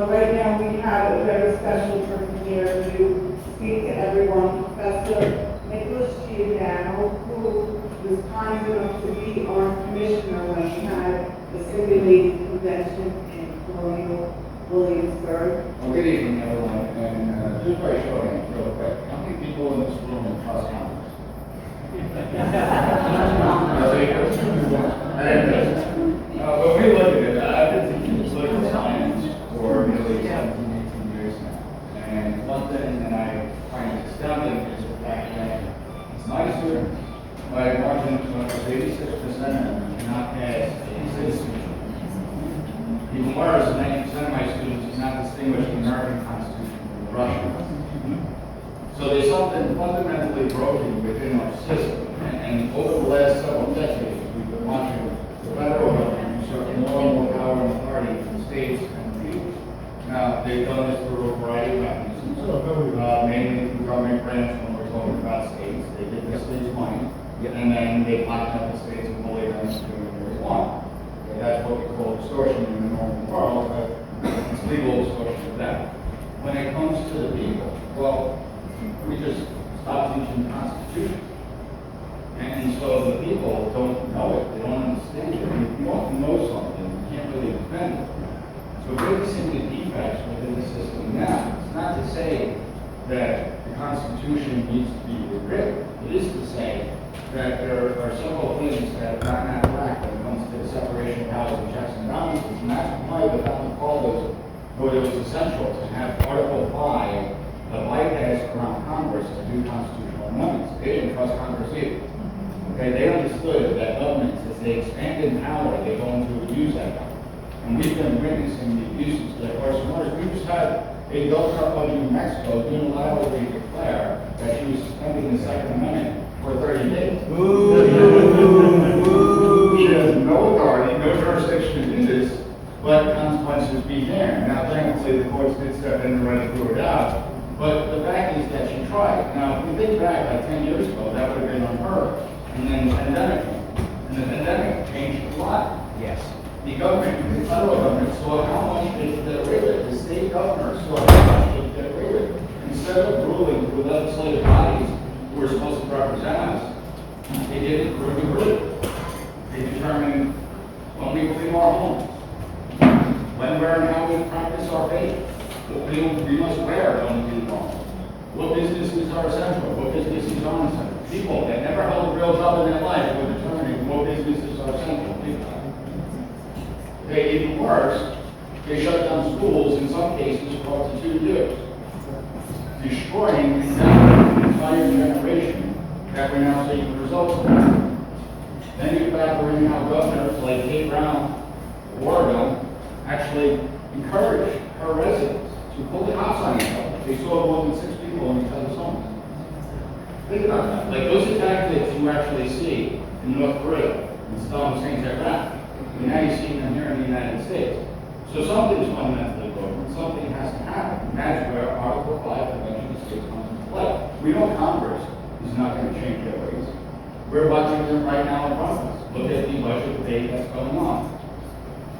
But right now, we have a very special person here to speak to everyone, Professor Nicholas Giordano, who was kind enough to be our commissioner when we had the simulated convention in Colonial Williamsburg. Well, good evening, everyone, and just very short and real quick. How many people in this room are trust Congress? When we look at it, I've been teaching political science for nearly 17, 18 years now. And one thing that I find astounding is the fact that it's nicer by a margin of 86% cannot pass a citizenship. Even worse, 90% of my students cannot distinguish the American Constitution from the Russian Constitution. So there's something fundamentally broken within our system. And over the last several decades, we've been watching the federal government usurp more and more power and authority from states and people. Now, they've done this through a variety of mechanisms, mainly through government grants when we're talking about states. They give the states money, and then they lock up the states and bully them into doing whatever they want. That's what we call extortion in the normal world, but it's legal extortion of that. When it comes to the people, well, we just stop teaching the Constitution. And so the people don't know it, they don't understand it. And if you don't know something, you can't really defend it. So witnessing the defects within the system now, it's not to say that the Constitution needs to be rewritten. It is to say that there are several things that have gotten out of whack when it comes to the separation of powers and checks and balances, and that's why the founding fathers thought it was essential to have Article 5, the bypass around Congress to do constitutional amendments. They didn't trust Congress either. Okay, they understood that governments, as they expand in power, they're going to abuse that power. And we've been witnessing the abuses that are worse. We just had a governor of New Mexico unilaterally declare that she was suspending the Second Amendment for 30 days. She has no authority, no jurisdiction to do this, but consequences be there. Now, thankfully, the courts did step in and ready to throw it out. But the fact is that she tried. Now, if we think back like 10 years ago, that would have been unheard of. And then the pandemic came. And the pandemic changed a lot. Yes. The government, the federal government, saw how much they could get away with. The state governors saw how much they could get away with. Instead of ruling through legislative bodies who were supposed to represent us, they did it through the group. They determined when we will leave our homes, when, where, and how we practice our faith. We must wear when we leave our homes. What businesses are essential? What businesses aren't essential? People that never held a real job in their life were determining what businesses are essential. They, even worse, they shut down schools in some cases for up to 2 years, destroying an entire generation that we're now seeing the results of. Then you factor in how governors like Kate Brown of Oregon actually encourage her residents to pull the cops on each other. They saw more than 6 people in each other's homes. Think about that. Like those are tactics you actually see in North Korea and Saddam Hussein's Iraq. And now you see them here in the United States. So something is fundamentally broken. Something has to happen. And that's where Article 5 Convention of States comes into play. We know Congress is not going to change their ways. We're watching them right now in front of us. Look at the budget debate that's going on.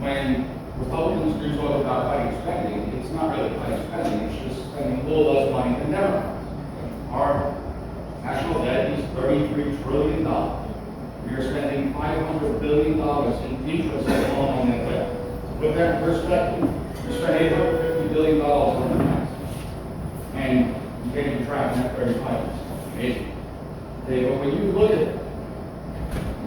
When Republicans do talk about cutting spending, it's not really cutting spending, it's just spending a little less money than Democrats. Our national debt is $33 trillion. We are spending $500 billion in interest alone on that debt. To put that in perspective, we spent $850 billion on the tax. And you can't even track that 35%. Amazing. Okay, but when you look at it,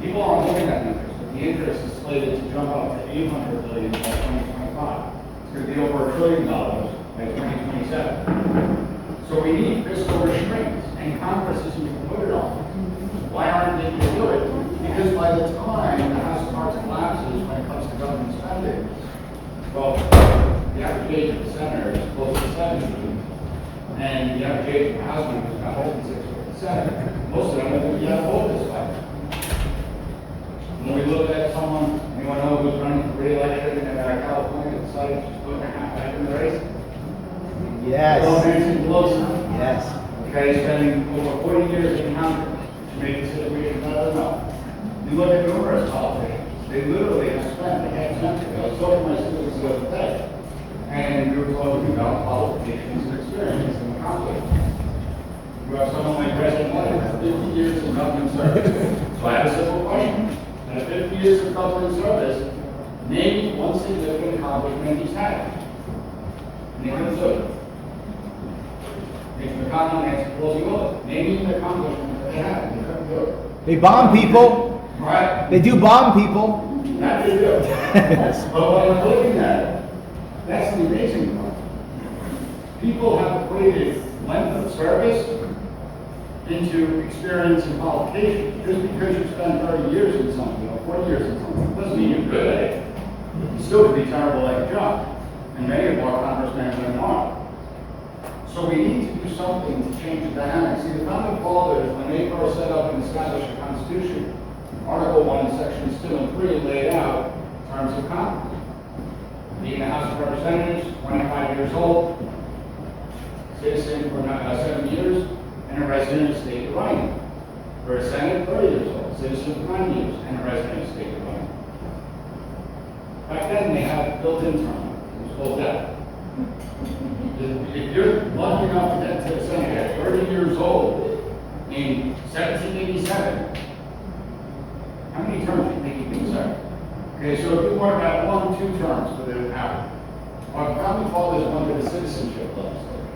people aren't looking at the interest, but the interest is slated to jump up to $800 billion by 2025. It's going to be over $1 trillion by 2027. So we need fiscal restraints, and Congress isn't going to put it on. Why aren't they going to do it? Because by the time the House of Cards collapses when it comes to government spending, well, the average age of the senator is close to 70, and the average age of the House member is about 56 or 57. Most of them won't be able to vote this way. When we look at someone, anyone know who's running for re-election in California, decided she's putting her hat back in the race? Yes. Nancy Pelosi. Yes. Okay, spending over 40 years in Congress to make the situation better enough. You look at numerous politicians, they literally have spent a half century. I was talking to my students the other day, And we were talking about qualifications and experience and conflict. You have someone like President White, 50 years of government service. So I have a simple question. In 50 years of government service, name one significant accomplishment he's had. And they couldn't do it. Mitch McConnell and Nancy Pelosi will. Name an accomplishment that they had. They couldn't do it. They bomb people. Right? They do bomb people. That they do. But when I'm looking at it, that's the amazing part. People have equated length of service into experience and qualification. Just because you spend 30 years in something or 40 years in something doesn't mean you're good at it. You still could be terrible at your job. And many of our congressmen and women are. So we need to do something to change the dynamics. See, the founding fathers, when they first set up and established the Constitution, Article 1, Sections 2 and 3 laid out terms of Congress. Being the House of Representatives, 25 years old, citizen for 7 years, and a resident of the state of Rhode. For a Senate, 30 years old, citizen for 9 years, and a resident of the state of Rhode. Back then, they had built-in term. It was called death. If you're lucky enough to get to the Senate at 30 years old in 1787, how many terms do you think you can serve? Okay, so if you want about 1 or 2 terms for the average, our founding fathers wanted a citizenship legislature,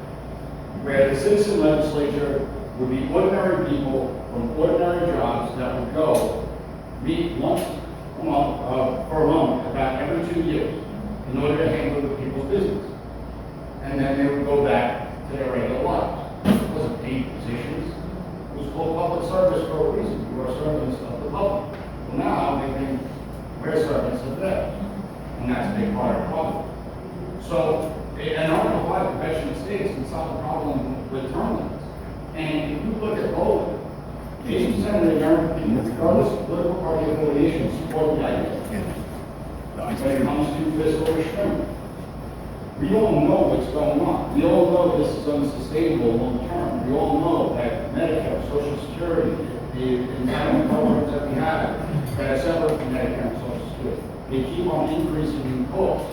where the citizen legislature would be ordinary people from ordinary jobs that would go meet once a month, for a month, about every 2 years, in order to handle the people's business. And then they would go back to their regular lives. It wasn't paid positions. It was called public service for a reason. You are servants of the public. Well, now they think we're servants of them. And that's a big part of the problem. So, an Article 5 Convention of States can solve the problem with term limits. And if you look at Poland, 80% of the American people, regardless of political party affiliation, support the idea. When it comes to fiscal restraint. We all know what's going on. We all know this is unsustainable long term. We all know that Medicare, Social Security, the entitlement programs that we have that are separate from Medicare and Social Security, they keep on increasing in cost.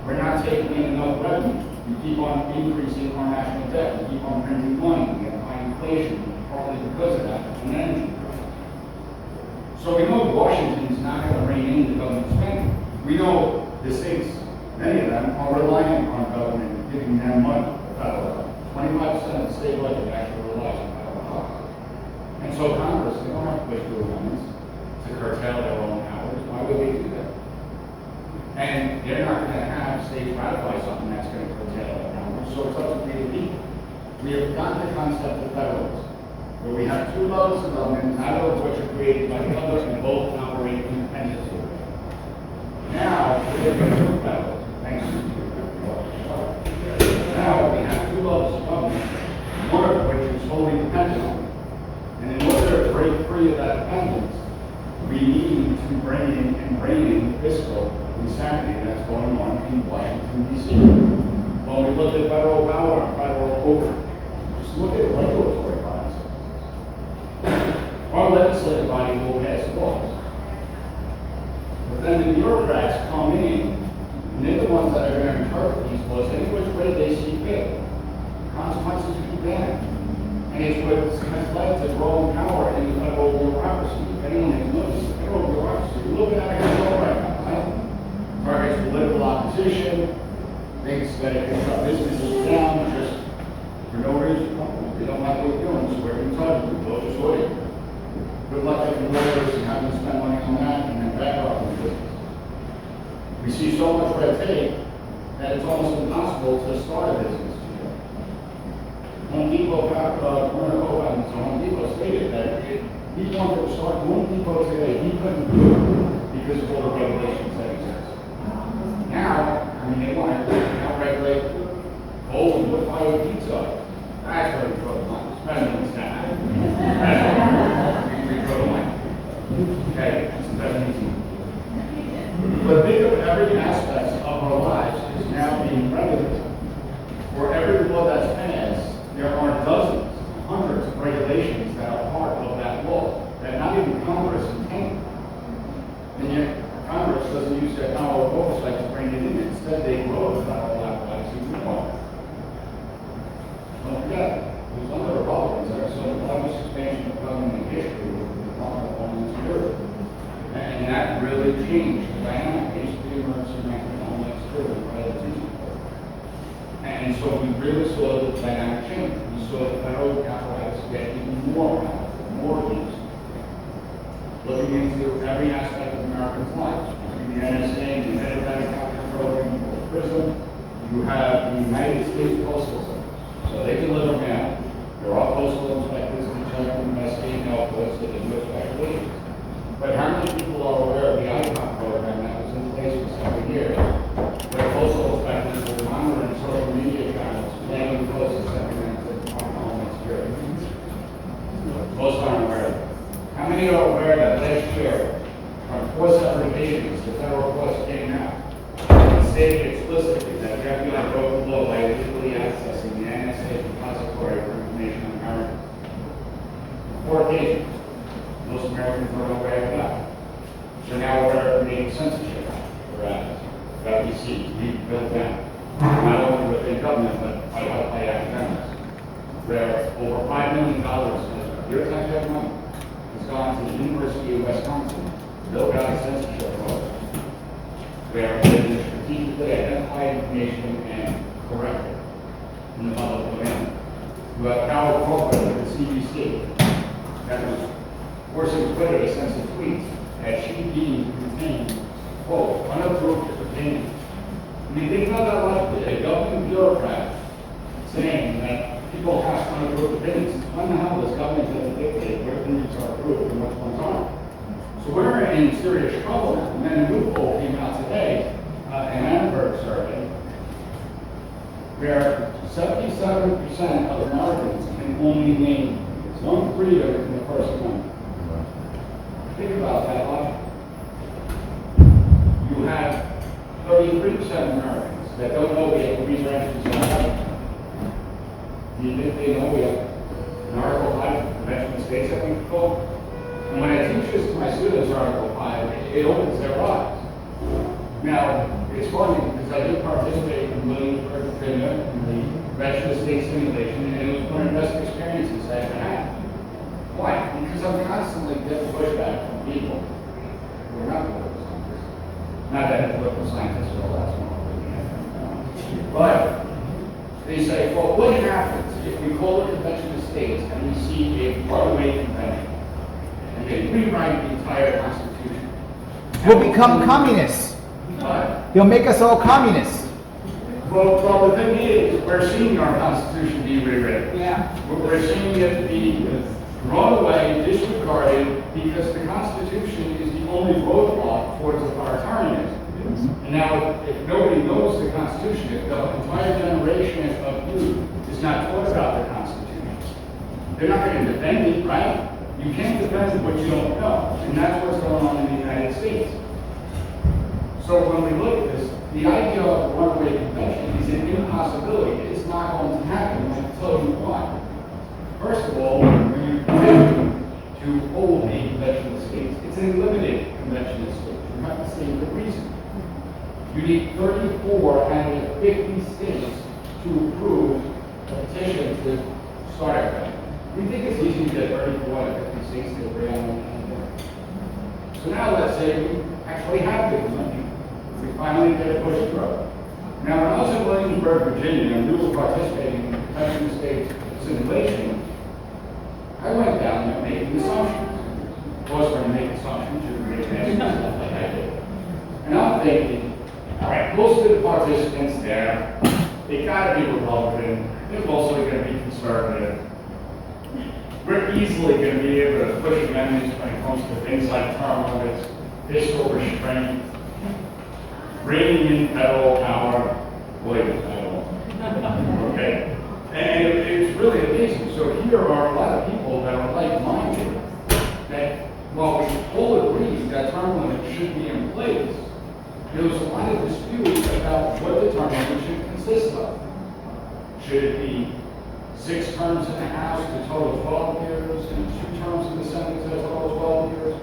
We're not taking in enough revenue. We keep on increasing our national debt. We keep on printing money. We have high inflation, partly because of that, and energy prices. So we know Washington's not going to rein in the government spending. We know the states, many of them, are relying on government giving them money, federal. 25% of the state budget actually relies on federal dollars. And so Congress, they don't have to push through amendments to curtail their own powers. Why would they do that? And they're not going to have states ratify something that's going to curtail their powers. So it's up to the people. We have got the concept of federalism, where we have 2 levels of government, neither of which are created by the other, and both operate independently. Now, we're going to do federalism. Thanks. Now, we have 2 levels of government, one of which is wholly dependent on it. And in order to break free of that dependence, we need to bring in and rein in fiscal insanity that's going on in Washington, D.C. When we look at federal power and federal overreach, just look at regulatory bodies. Our legislative body will pass laws. But then the bureaucrats come in, and they're the ones that are going to interpret these laws any which way they see fit. Consequences will be bad. And it's what has led to growing power in the federal bureaucracy. If anyone has noticed, the federal bureaucracy is a little bit out of control right now, right? Targets political opposition, thinks that it can shut businesses down just for no reason. They don't like what you're doing, so we're going to tell you, we'll just order. Good luck getting lawyers and having to spend money on that and then bankrupt the business. We see so much red tape that it's almost impossible to start a business. Home Depot, one of the co-founders of Home Depot stated that if he wanted to start Home Depot today, he couldn't do it because of all the regulations that exist. Now, I mean, they want to now regulate coal and wood fired pizza. That's where we draw the line, especially in Staten Island. That's where we draw the line. Okay, it doesn't easy. But think of every aspect of our lives is now being regulated. For every law that's passed, there are dozens, hundreds of regulations that are part of that law that not even Congress intended. And yet, Congress doesn't use their power of oversight to bring it in. Instead, they wrote about No. Don't forget, it was under Republicans that saw the largest expansion of government in history with the Department of Homeland Security. And that really changed the dynamic. It used to be emergency management and Homeland Security rather than teaching. And so we really saw the dynamic change. We saw the federal apparatus get even more powerful, more used. Looking into every aspect of Americans' lives. The NSA, the Internet Capture Program, the prison, you have the United States Postal Service. So they deliver mail. There are postal inspectors who check and investigate mail codes that they do speculation. But how many people are aware of the ICON program that was in place for several years, where postal inspectors were monitoring social media channels, mailing posts and sending them to the Department of Homeland Security? Most aren't aware of it. How many are aware that last year, on 4 separate occasions, the federal courts came out and stated explicitly that the FBI broke the law by illegally accessing the NSA repository for information on Americans? 4 occasions. Most Americans are aware of that. So now we're making censorship that we see being built down, not only within government, but by academics. Where over $5 million of your taxpayer money has gone to the University of Wisconsin to build out a censorship program, where they can strategically identify information and correct it in the public domain. You have Howard Coker with the CDC that was forcing Twitter to censor tweets that she deemed contained, quote, unapproved opinions. I mean, think about that logically. A government bureaucrat saying that people have unapproved opinions. When the hell does government going to dictate what opinions are approved and which ones aren't? So we're in serious trouble now. And then a new poll came out today, an Annenberg survey, where 77% of Americans can only name one freedom in the First Amendment. Think about that logic. You have 33% of Americans that don't know we have three branches of government. Do you think they know we have an Article 5 Convention of States that we call? And when I teach this to my students, Article 5, it opens their eyes. Now, it's funny because I did participate in Williamsburg, Virginia, in the Register State simulation, and it was one of the best experiences I ever had. Why? Because I'm constantly getting pushback from people who are not political scientists. Not that political scientists are all that smart, but they say, well, what happens if we call a convention of states and we see a runaway convention and they rewrite the entire Constitution? We'll become communists. What? They'll make us all communists. Well, the thing is, we're seeing our Constitution be rewritten. Yeah. We're seeing it be thrown away, disregarded, because the Constitution is the only roadblock towards authoritarianism. And now, if nobody knows the Constitution, if the entire generation of youth is not taught about the Constitution, they're not going to defend it, right? You can't defend what you don't know. And that's what's going on in the United States. So when we look at this, the idea of a runaway convention is an impossibility. It's not going to happen, and I'll tell you why. First of all, when you petition to hold a convention of states, it's a limited convention of states. You have to state the reason. You need 34 out of 50 states to approve a petition to start a convention. We think it's easy to get 34 out of 50 states to agree on one. So now let's say we actually have the convention. We finally get a push through. Now, when I was in Williamsburg, Virginia, and we were participating in the convention of states simulation, I went down there making assumptions. Of course, when you make assumptions, you can make nasty stuff like I did. And I'm thinking, all right, most of the participants there, they gotta be Republican, they're mostly gonna be conservative. We're easily gonna be able to push amendments when it comes to things like term limits, fiscal restraint, bringing in federal power. Wait, I don't know. Okay? And it's really amazing. So here are a lot of people that are like-minded that, while we all agree that term limits should be in place, there was a lot of dispute about what the term limit should consist of. Should it be 6 terms in the House to total 12 years and 2 terms in the Senate to total 12 years?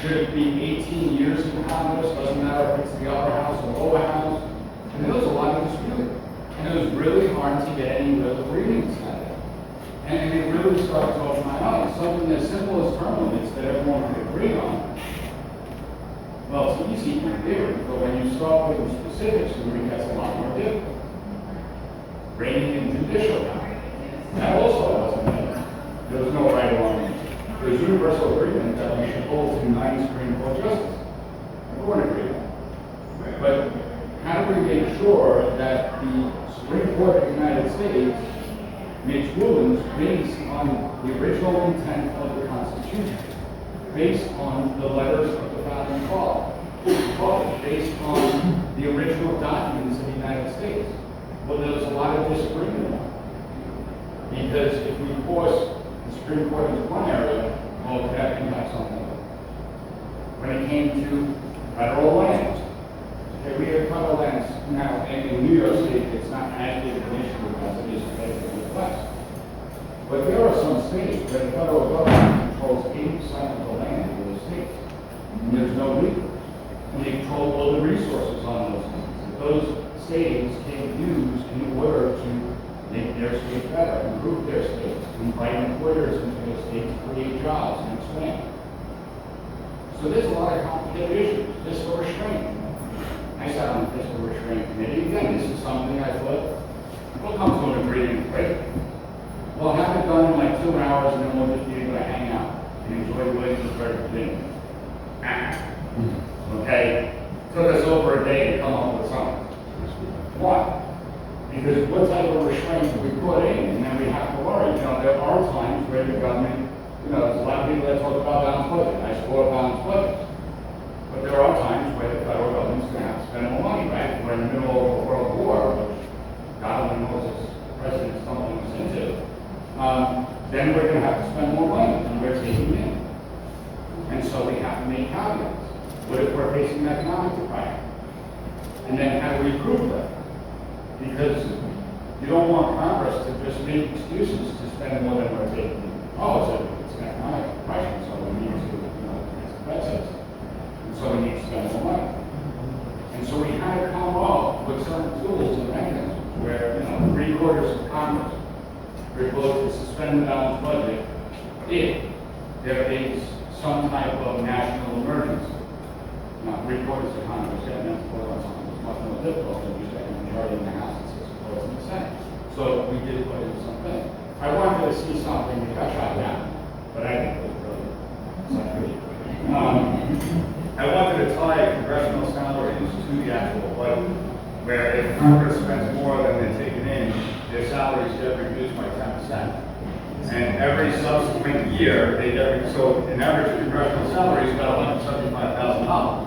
Should it be 18 years in Congress? Doesn't matter if it's the upper house or lower house. And there was a lot of dispute. And it was really hard to get any real agreements out of it. And it really started to open my eyes. Something as simple as term limits that everyone could agree on. Well, it's easy in theory, but when you start with the specifics, it gets a lot more difficult. Reigning in judicial power. That also wasn't there. There was no right or wrong answer. There was universal agreement that we should hold to 9 Supreme Court justices. Everyone agreed on it. But how do we make sure that the Supreme Court of the United States makes rulings based on the original intent of the Constitution, based on the letters of the founding fathers, based on the original documents of the United States? Well, there's a lot of disagreement on it. Because if we force the Supreme Court into one area, well, that impacts on another. When it came to federal lands, okay, we have federal lands now, and in New York State, it's not as big an issue as it is in the West. But there are some states where the federal government controls 80% of the land in those states. And there's no legal. And they control all the resources on those things. And those states can use in order to make their state better, improve their states, invite employers into their state to create jobs and expand. So there's a lot of complicated issues. Fiscal restraint. I sat on the fiscal restraint committee. Again, this is something I thought, we'll come to an agreement, right? We'll have it done in like 2 hours and then we'll just be able to hang out and enjoy the way to the very beginning. Okay? Took us over a day to come up with something. Why? Because what type of restraint do we put in? And then we have to worry. You know, there are times where the government, you know, there's a lot of people that talk about balanced budget. I support a balanced budget. But there are times where the federal government's going to have to spend more money, right? We're in the middle of a world war, which God only knows this president's dumping us into. Then we're going to have to spend more money than we're taking in. And so we have to make caveats. What if we're facing an economic depression? And then how do we prove that? Because you don't want Congress to just make excuses to spend more than we're taking in. Oh, it's an economic depression, so we need to, you know, it's expensive. And so we need to spend more money. And so we had to come up with certain tools and mechanisms where, you know, 3/4 of Congress we're able to suspend the balanced budget if there is some type of national emergency. Now, 3/4 of Congress getting them to vote on something was much more difficult than just getting a majority in the House and 6 votes in the Senate. So we did put in something. I wanted to see something that got shot down, but I think it was brilliant. I wanted to tie congressional salaries to the actual budget, where if Congress spends more than they're taking in, their salaries get reduced by 10%. And every subsequent year, they get, so an average congressional salary is about $175,000.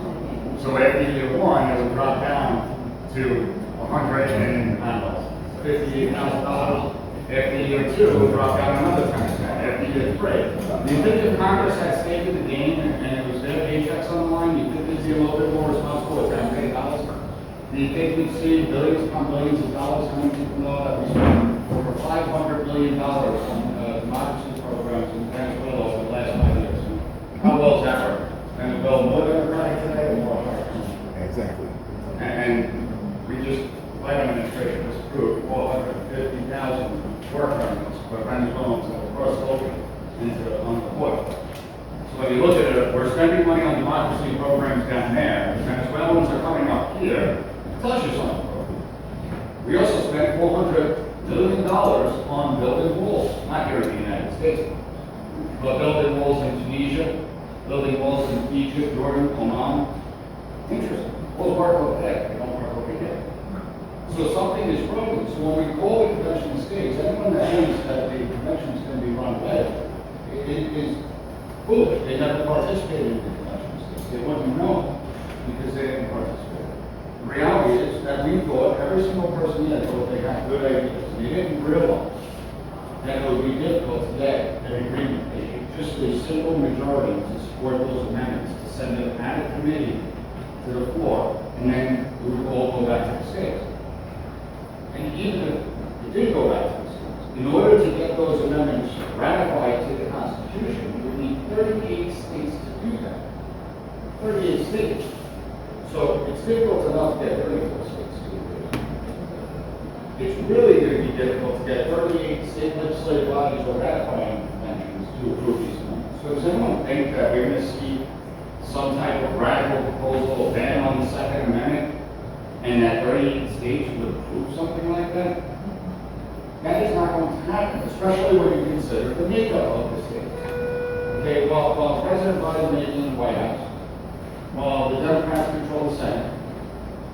So after year 1, it will drop down to $158,000. After year 2, it will drop down another 10%. After year 3. Do you think if Congress had stayed in the game and it was their paychecks on the line, do you think they'd be a little bit more responsible with taxpayers? Do you think we'd see billions upon billions of dollars coming to the law that we spent over $500 billion on democracy programs in Venezuela over the last 5 years? How well is that working? And well, more democratic today or more autocratic? Exactly. And we just, Biden administration just approved 450,000 work permits for Venezuelans that were crossed over into on the border. So when you look at it, we're spending money on democracy programs down there. The Venezuelans are coming up here. Touch us on the program. We also spent $400 billion on building walls, not here in the United States, but building walls in Tunisia, building walls in Egypt, Jordan, Oman. Interesting. Walls work over there, they don't work over here. So something is broken. So when we call the convention of states, anyone that thinks that the convention is going to be run away, it is foolish. They never participated in the convention of states. They wouldn't know because they didn't participate. The reality is that we thought, every single person here thought they had good ideas. They didn't realize that it would be difficult to get an agreement. Just a simple majority to support those amendments, to send them out of committee to the floor, and then we would all go back to the states. And even if it did go back to the states, in order to get those amendments ratified to the Constitution, we would need 38 states to do that. 38 states. So it's difficult enough to get 34 states to do it. it's really going to be difficult to get 38 state legislative bodies or ratifying conventions to approve these amendments. So does anyone think that we're going to see some type of radical proposal ban on the Second Amendment and that 38 states would approve something like that? That is not going to happen, especially when you consider the makeup of the states. Okay, while President Biden may be in the White House, while the Democrats control the Senate,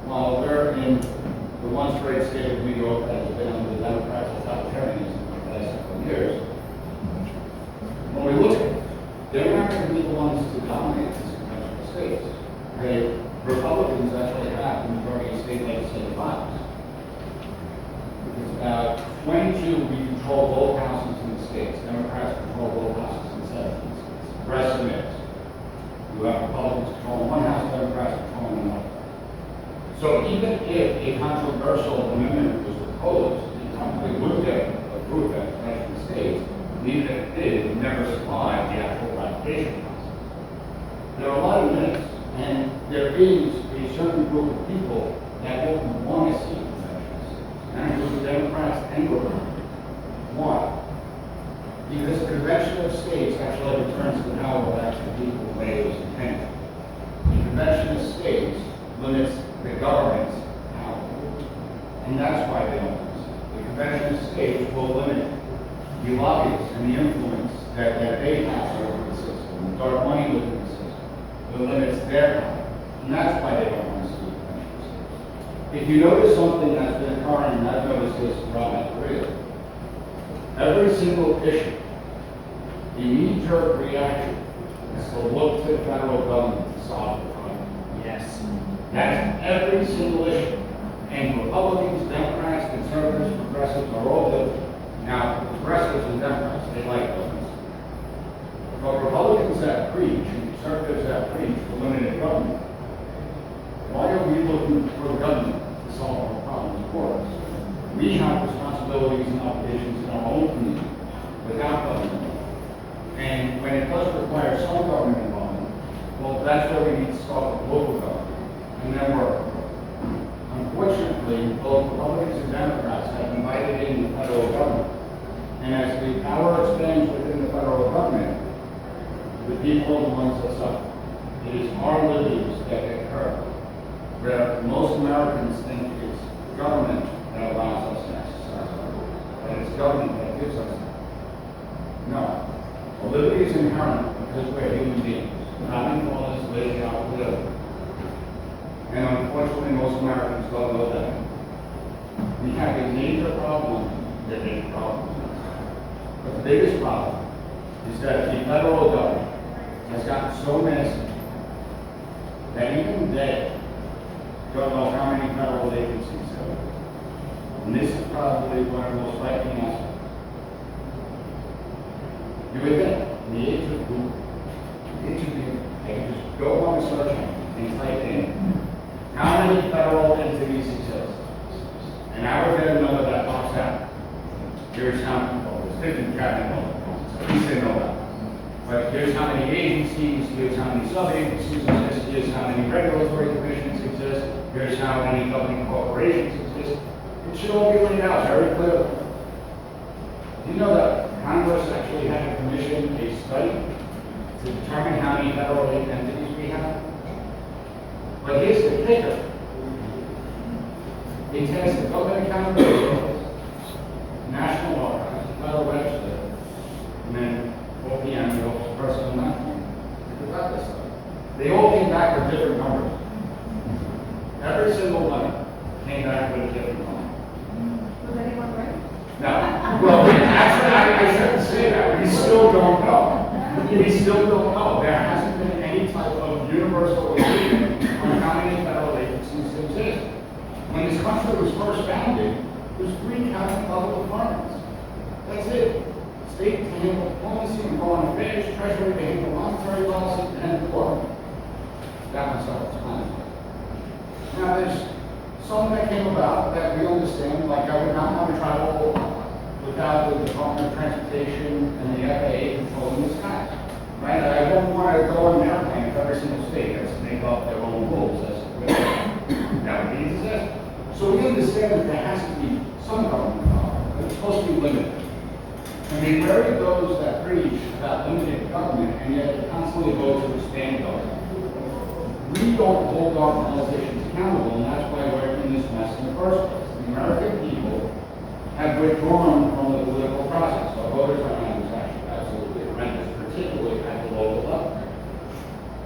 while we're in the one straight state of New York that has been under the Democrats' totalitarianism for the last couple of years, when we look at it, they're not going to be the ones to dominate these conventional states. Okay, Republicans actually have the majority of state legislative bodies. Because about 22, we control both houses in the states. Democrats control both houses in 17 states. The rest are mixed. You have Republicans controlling one house, Democrats controlling another. So even if a controversial amendment was proposed, it probably would get approved at the states, and even if it did, it would never survive the actual ratification process. There are a lot of myths, and there is a certain group of people that don't want to see conventions. And includes Democrats and Republicans. Why? Because the convention of states actually returns the power back to the people the way it was intended. The convention of states limits the government's power. And that's why they don't use it. The convention of states will limit the lobbyists and the influence that they have over the system, the dark money within the system. It limits their power. And that's why they don't want to see the convention of states. If you notice something that's been occurring, and I've noticed this throughout my career, every single issue, the knee-jerk reaction is to look to the federal government to solve the problem. Yes. That's every single issue. And Republicans, Democrats, conservatives, progressives are all guilty. Now, progressives and Democrats, they like governments. But Republicans that preach and conservatives that preach for limited government, why are we looking for the government to solve our problems for us? We have responsibilities and obligations in our own community without government. And when it does require some government involvement, well, that's where we need to start with local government and then work. Unfortunately, both Republicans and Democrats have invited in the federal government. And as the power expands within the federal government, the people are the ones that suffer. It is our liberties that get hurt. Where most Americans think it's government that allows us to exercise our liberties, that it's government that gives us that. No. A liberty is inherent because we're human beings. Nothing falls laid out with it. And unfortunately, most Americans don't know that. We have a major problem with big problems. But the biggest problem is that the federal government has gotten so massive that even they don't know how many federal agencies there are. And this is probably one of the most striking aspects. You would think, in the age of Google, they can just go on a search engine and type in how many federal entities exist. And I would get a number that pops out. Here's how many, well, there's 50 cabinet members, so we say no that. But here's how many agencies, here's how many sub-agencies exist, here's how many regulatory commissions exist, here's how many governing corporations exist. It should all be laid out very clearly. You know that Congress actually had to commission a study to determine how many federal entities we have? But here's the kicker. It has the Government Accountability Office, National Archives, the Federal Register, and then OPM, the Office of Personnel Management. Think about this stuff. They all came back with different numbers. Every single one came back with a different number. Was anyone right? No. Well, actually, I shouldn't say that. We still don't know. We still don't know. There hasn't been any type of universal agreement on how many federal agencies exist. When this country was first founded, there was 3 cabinet level departments. That's it. State to handle diplomacy and foreign affairs, Treasury to handle monetary policy, and the court. Got myself a time. Now, there's some that came about that we understand, like I would not want to travel without the Department of Transportation and the FAA controlling the skies. Right? I don't want to go on an airplane if every single state has to make up their own rules as to where that would be a disaster. So we understand that there has to be some And where are those that preach about limited government and yet they constantly vote to expand government? We don't hold our politicians accountable, and that's why we're in this mess in the first place. The American people have withdrawn from the political process. Our voter turnout is actually absolutely horrendous, particularly at the local level.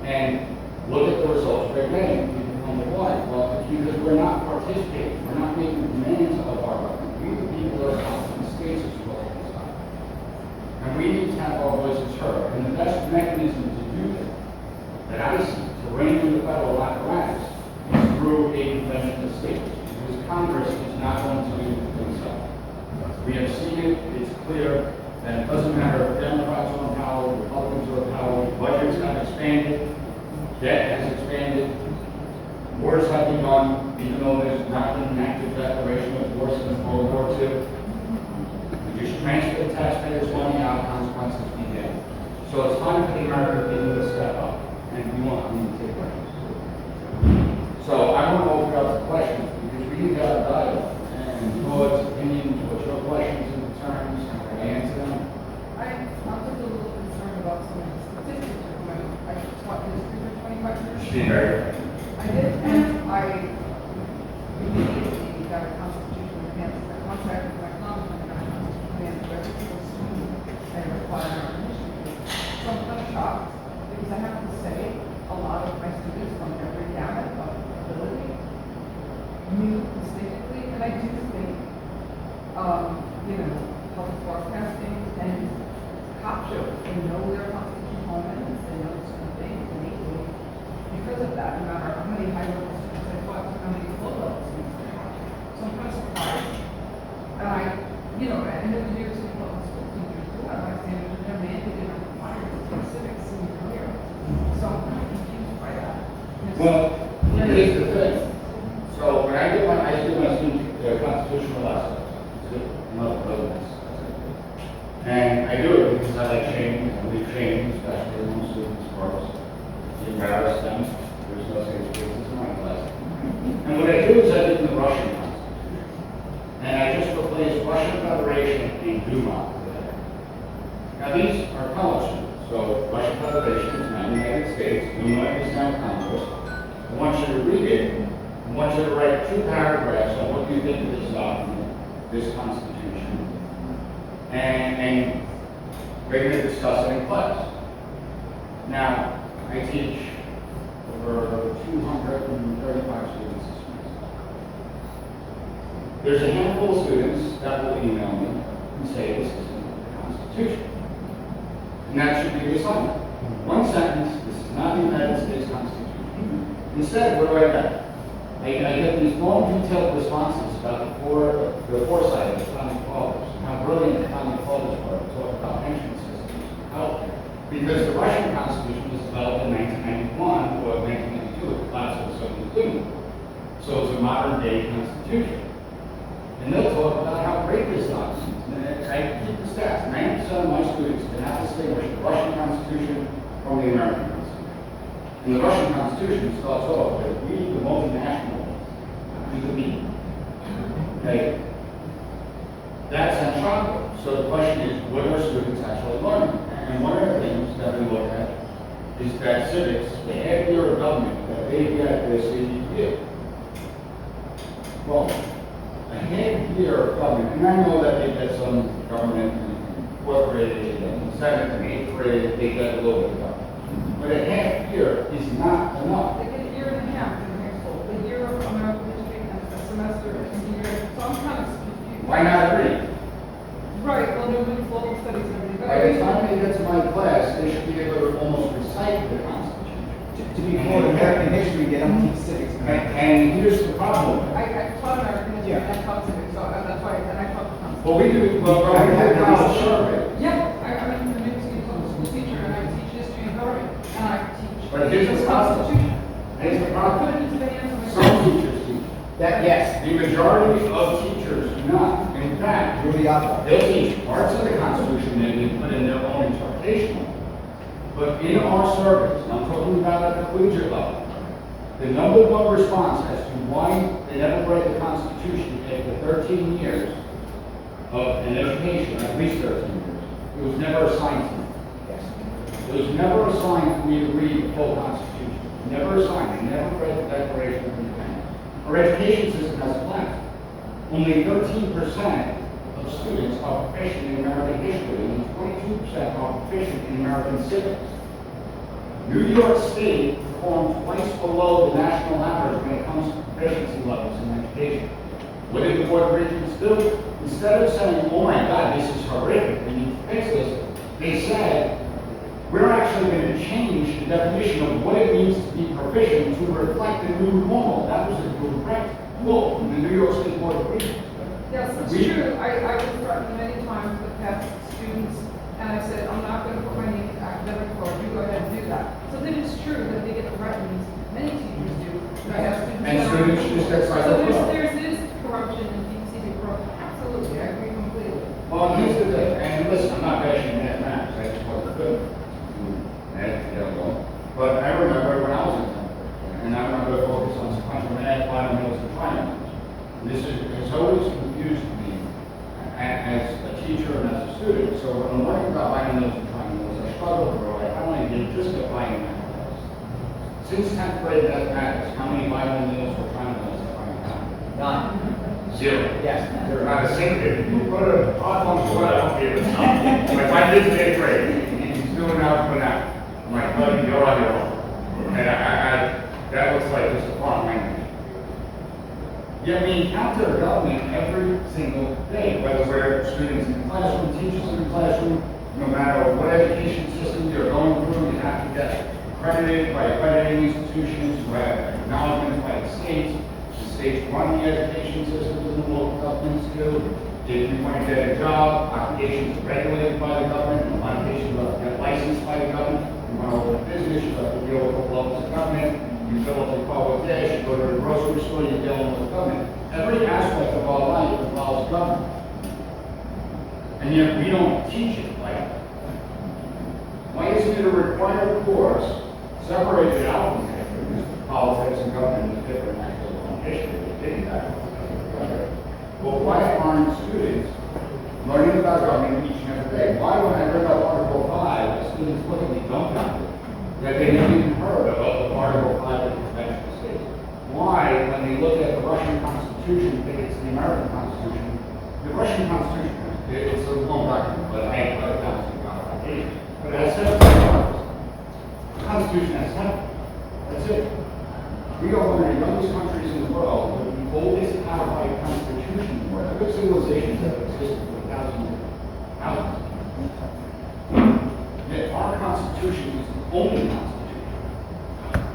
And look at the results we're getting. People wonder why. Well, it's because we're not participating. We're not making demands of our government. We, the people, are out in the states as well as this time. And we need to have our voices heard. And the best mechanism to do that I see, to rein in the federal apparatus, is through a convention of states. Because Congress is not going to do it themselves. We have seen it. It's clear that it doesn't matter if Democrats are in power, Republicans are in power, budgets have expanded, debt has expanded, wars have begun, even though there's not been an active declaration of war since World War II. We just transfer the taxpayers' money out, consequences begin. So it's time for the American people to step up, and we want them to take questions. So I want to open up to questions, because we need to have a dialogue, and thoughts, opinions, what's your questions and concerns, and can I answer them? I'm just a little concerned about some of the statistics. I taught history for 25 years. Be very. I did, and I immediately got a constitutional advance, a contract with my congressman, got a constitutional advance for every single student that required our initiative. So I'm kind of shocked, because I have to say, a lot of my students from every gamut of ability knew instinctively, and I do think, public broadcasting and cop shows, they know their constitutional moments, they know certain things innately. Because of that, no matter how many high level students they taught, how many low level students they taught. So I'm kind of surprised. And I know the New York City public school teachers do have my standards, and they're mandated or required to take civics senior year. So I'm kind of confused by that. Well, here's the thing. So when I did my student constitutional lesson, another programs. And I do it because I like change, and we change, especially when students first. You embarrass them, there's no safe spaces in my class. And what I do is I did the Russian Constitution. And I just replaced Russian Federation and Duma today. Now these are college students. So Russian Federation is now the United States, Duma is now Congress. I want you to read it. I want you to write 2 paragraphs on what you think of this document, this Constitution. And we're going to discuss it in class. Now, I teach over 235 students this semester. There's a handful of students that will email me and say this isn't the Constitution. And that should be the assignment. One sentence, this is not the United States Constitution. Instead, what do I get? I get these long, detailed responses about the foresight of the founding fathers, how brilliant the founding fathers were to talk about pension systems, healthcare. Because the Russian Constitution was developed in 1991 or 1992 at the collapse of the Soviet Union. So it's a modern day constitution. And they'll talk about how great this document is. I keep the stats. 90% of my students cannot distinguish the Russian Constitution from the American Constitution. And the Russian Constitution starts off with we, the multinational, we the me. Okay? That's entrapment. So the question is, what are students actually learning? And one of the things that we look at is that civics, the half year of government that they get at their CDU. Well, a half year of government, and I know that they get some government in 4th grade and 7th and 8th grade, they get a little bit of government. But a half year is not enough. They get a year and a half in high school, a year of American history and a semester in year. So I'm kind of confused. Why not read? Right, well, they're doing global studies and everything. By the time they get to my class, they should be able to almost recite the Constitution. To be called American history, they don't teach civics. And here's the problem. I taught American history and I taught civics, so that's why, and I taught the Constitution. Well, we do, well, we have college survey. Yeah, I'm a New York City public school teacher and I teach history and government, and I teach But here's the problem. Constitution. Here's the Put problem. it into the hands of my Some teachers teach. That, yes, The majority of teachers do not. In fact, you're the outlaw. they'll teach parts of the Constitution and they put in their own interpretation. But in our surveys, and I'm talking about at the collegiate level, the number one response as to why they never read the Constitution after 13 years of an education, at least 13 years, It was never assigned to me. Yes. It was never assigned for me to read the full Constitution. Never assigned. I never read the Declaration of Independence. Our education system has a plan. Only 13% of students are proficient in American history, and 22% are proficient in American civics. New York State performed twice below the national average when it comes to proficiency levels in education. What did the Board of Regents do? Instead of saying, oh my God, this is horrific, we need to fix this, they said, we're actually going to change the definition of what it means to be proficient to reflect the new normal. That was a direct quote from the New York State Board of Regents. Yes, it's true. I was threatened many times with past students, and I said, I'm not going to put my name in the academic report, you go ahead and do that. So then it's true that they get threatened, many teachers do. And students just get So cycled up. there's this corruption and deep-seated corruption, absolutely, I agree completely. Well, here's the thing, and listen, I'm not bashing mathematics, I just wasn't good. But I remember when I was in 10th grade, and I remember focused on sequential math, binomials, and trinomials. This has always confused me as a teacher and as a student. So when I'm learning about binomials and trinomials, I struggle to grow. I finally did just get binomials. Since 10th grade mathematics, how many binomials or trinomials have I encountered? None. Zero. Yes. They're not a single. You put a odd one to what I don't give it. Like my kid's in 8th grade, he's doing algebra now. I'm like, buddy, you're on your own. And that looks like just a foreign language. Yet we encounter government every single day, whether we're students in the classroom, teachers in the classroom, no matter what education system you're going through, you have to get accredited by accrediting institutions who have acknowledgments by the states. The states run the education systems in the local governments too. If you want to get a job, occupations are regulated by the government, in a lot of cases you have to get licensed by the government. You want to open a business, you have to deal with the levels of government. You fill up your car with gas, you go to the grocery store, you're dealing with government. Every aspect of our life involves government. And yet we don't teach it like that. Why isn't it a required course separated out from history? Because politics and government is different actually from history. They did that. Well, why aren't students learning about government each and every day? Why, when I read about Article 5, the students look at me dumbfounded that they never even heard about the Article 5 of the Convention of States? Why, when they look at the Russian Constitution, think it's the American Constitution? The Russian Constitution, it's a long document, but I ain't got it down to the page. But it has 7 articles. The Constitution has 7. That's it. We are one of the youngest countries in the world with the oldest codified constitution. We're a good civilization that have existed for thousands. Yet our constitution is the only constitution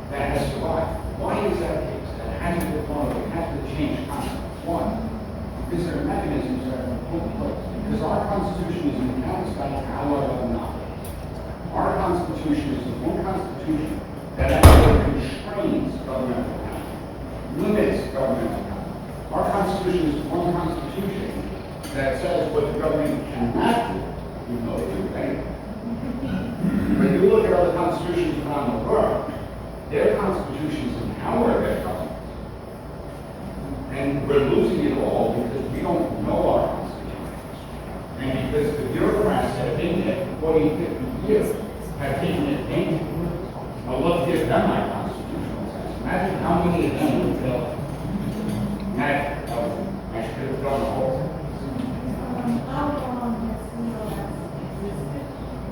that has survived. Why is that the case? That hasn't been followed. It has to change constantly. One, because there are mechanisms that are put in place. Because our constitution is enhanced by the power of knowledge. Our constitution is the one constitution that actually constrains governmental power, limits governmental power. Our Constitution is one Constitution that says what the government cannot do, even though they do anyway. When you look at other constitutions around the world, their constitutions empower their government. And we're losing it all because we don't know our Constitution. And because the bureaucrats that have been there for 40, 50 years have taken advantage of it. I'd love to give them my constitutional sense. Imagine how many of them would feel. Imagine, I should have done the whole thing. How long has COS existed?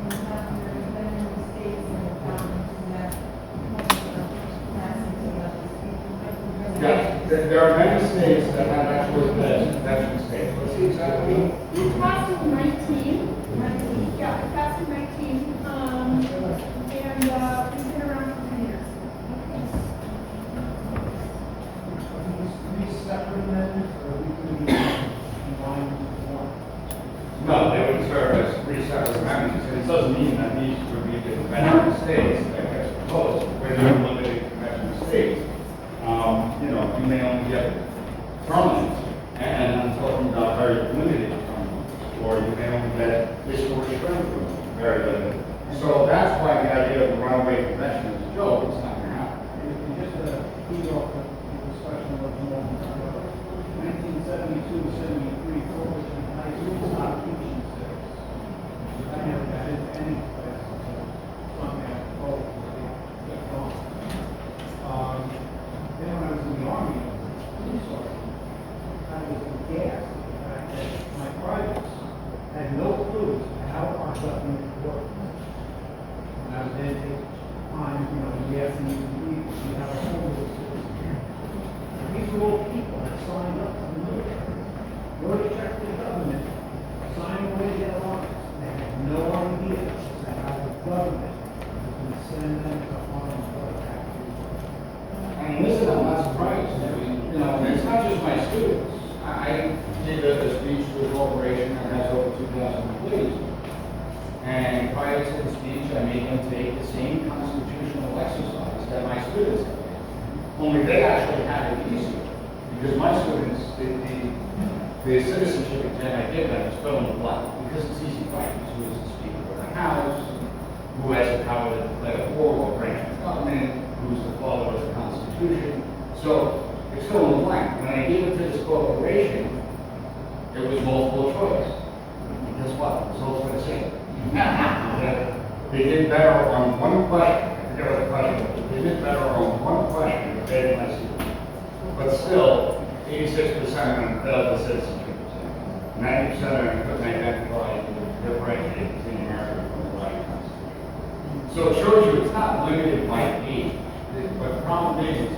And have there been any states that have gone into that point of passing to others? Yeah, there are many states that have actually passed veteran states. Let's see exactly. It passed in 19. Yeah, it passed in 19. And it's been around for 10 years. These separate amendments, or we could be combined into one? No, they would serve as 3 separate amendments. And it doesn't mean that these would be the veteran states that gets proposed. When you're limited to veteran states, you may only get permanent, and I'm talking about very limited permanent, or you may only get fiscal restraint rules, very limited. So that's why the idea of the runaway convention is a joke. It's not going to happen. Just to feed off the discussion of the moment, 1972 to 73, prohibition of high school stop teaching civics. government work. Now then take time, we ask them to leave, we have a whole list of these are all people that signed up for the military. Wrote a check to the government, signed away their lives. They have no idea that how the government can send them to harm for And listen, I'm not surprised. I mean, it's not just my students. I did a speech to a corporation that has over 2,000 employees. And prior to the speech, I made them take the same constitutional exercise that my students have. Only they actually had it easier. Because my students, the citizenship exam I give them is fill in the blank. Because it's easy questions. Who is the Speaker of the House? Who has the power to declare war or branch of government? Who's the father of the Constitution? So it's fill in the blank. When I gave it to this corporation, it was multiple choice. And guess what? The results were the same. They did better on one question. I forget what the question was. They did better on one question compared to my students. But still, 86% of them failed the citizenship exam. 90% of them couldn't identify and differentiate between America from the right Constitution. So it shows you it's not limited by age. But the problem is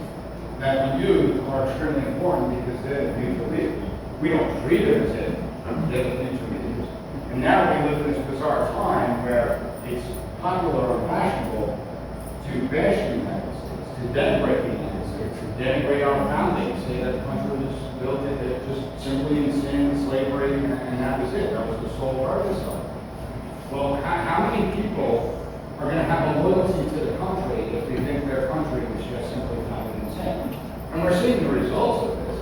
that the youth are extremely important because they're the future leaders. We don't treat them as if they're the future leaders. And now we live in this bizarre time where it's popular or fashionable to bash the United States, to denigrate the United States, to denigrate our founding, say that the country was built just simply in sin, slavery, and that was it. That was the sole purpose of it. Well, how many people are going to have a loyalty to the country if they think their country was just simply founded in sin? And we're seeing the results of this.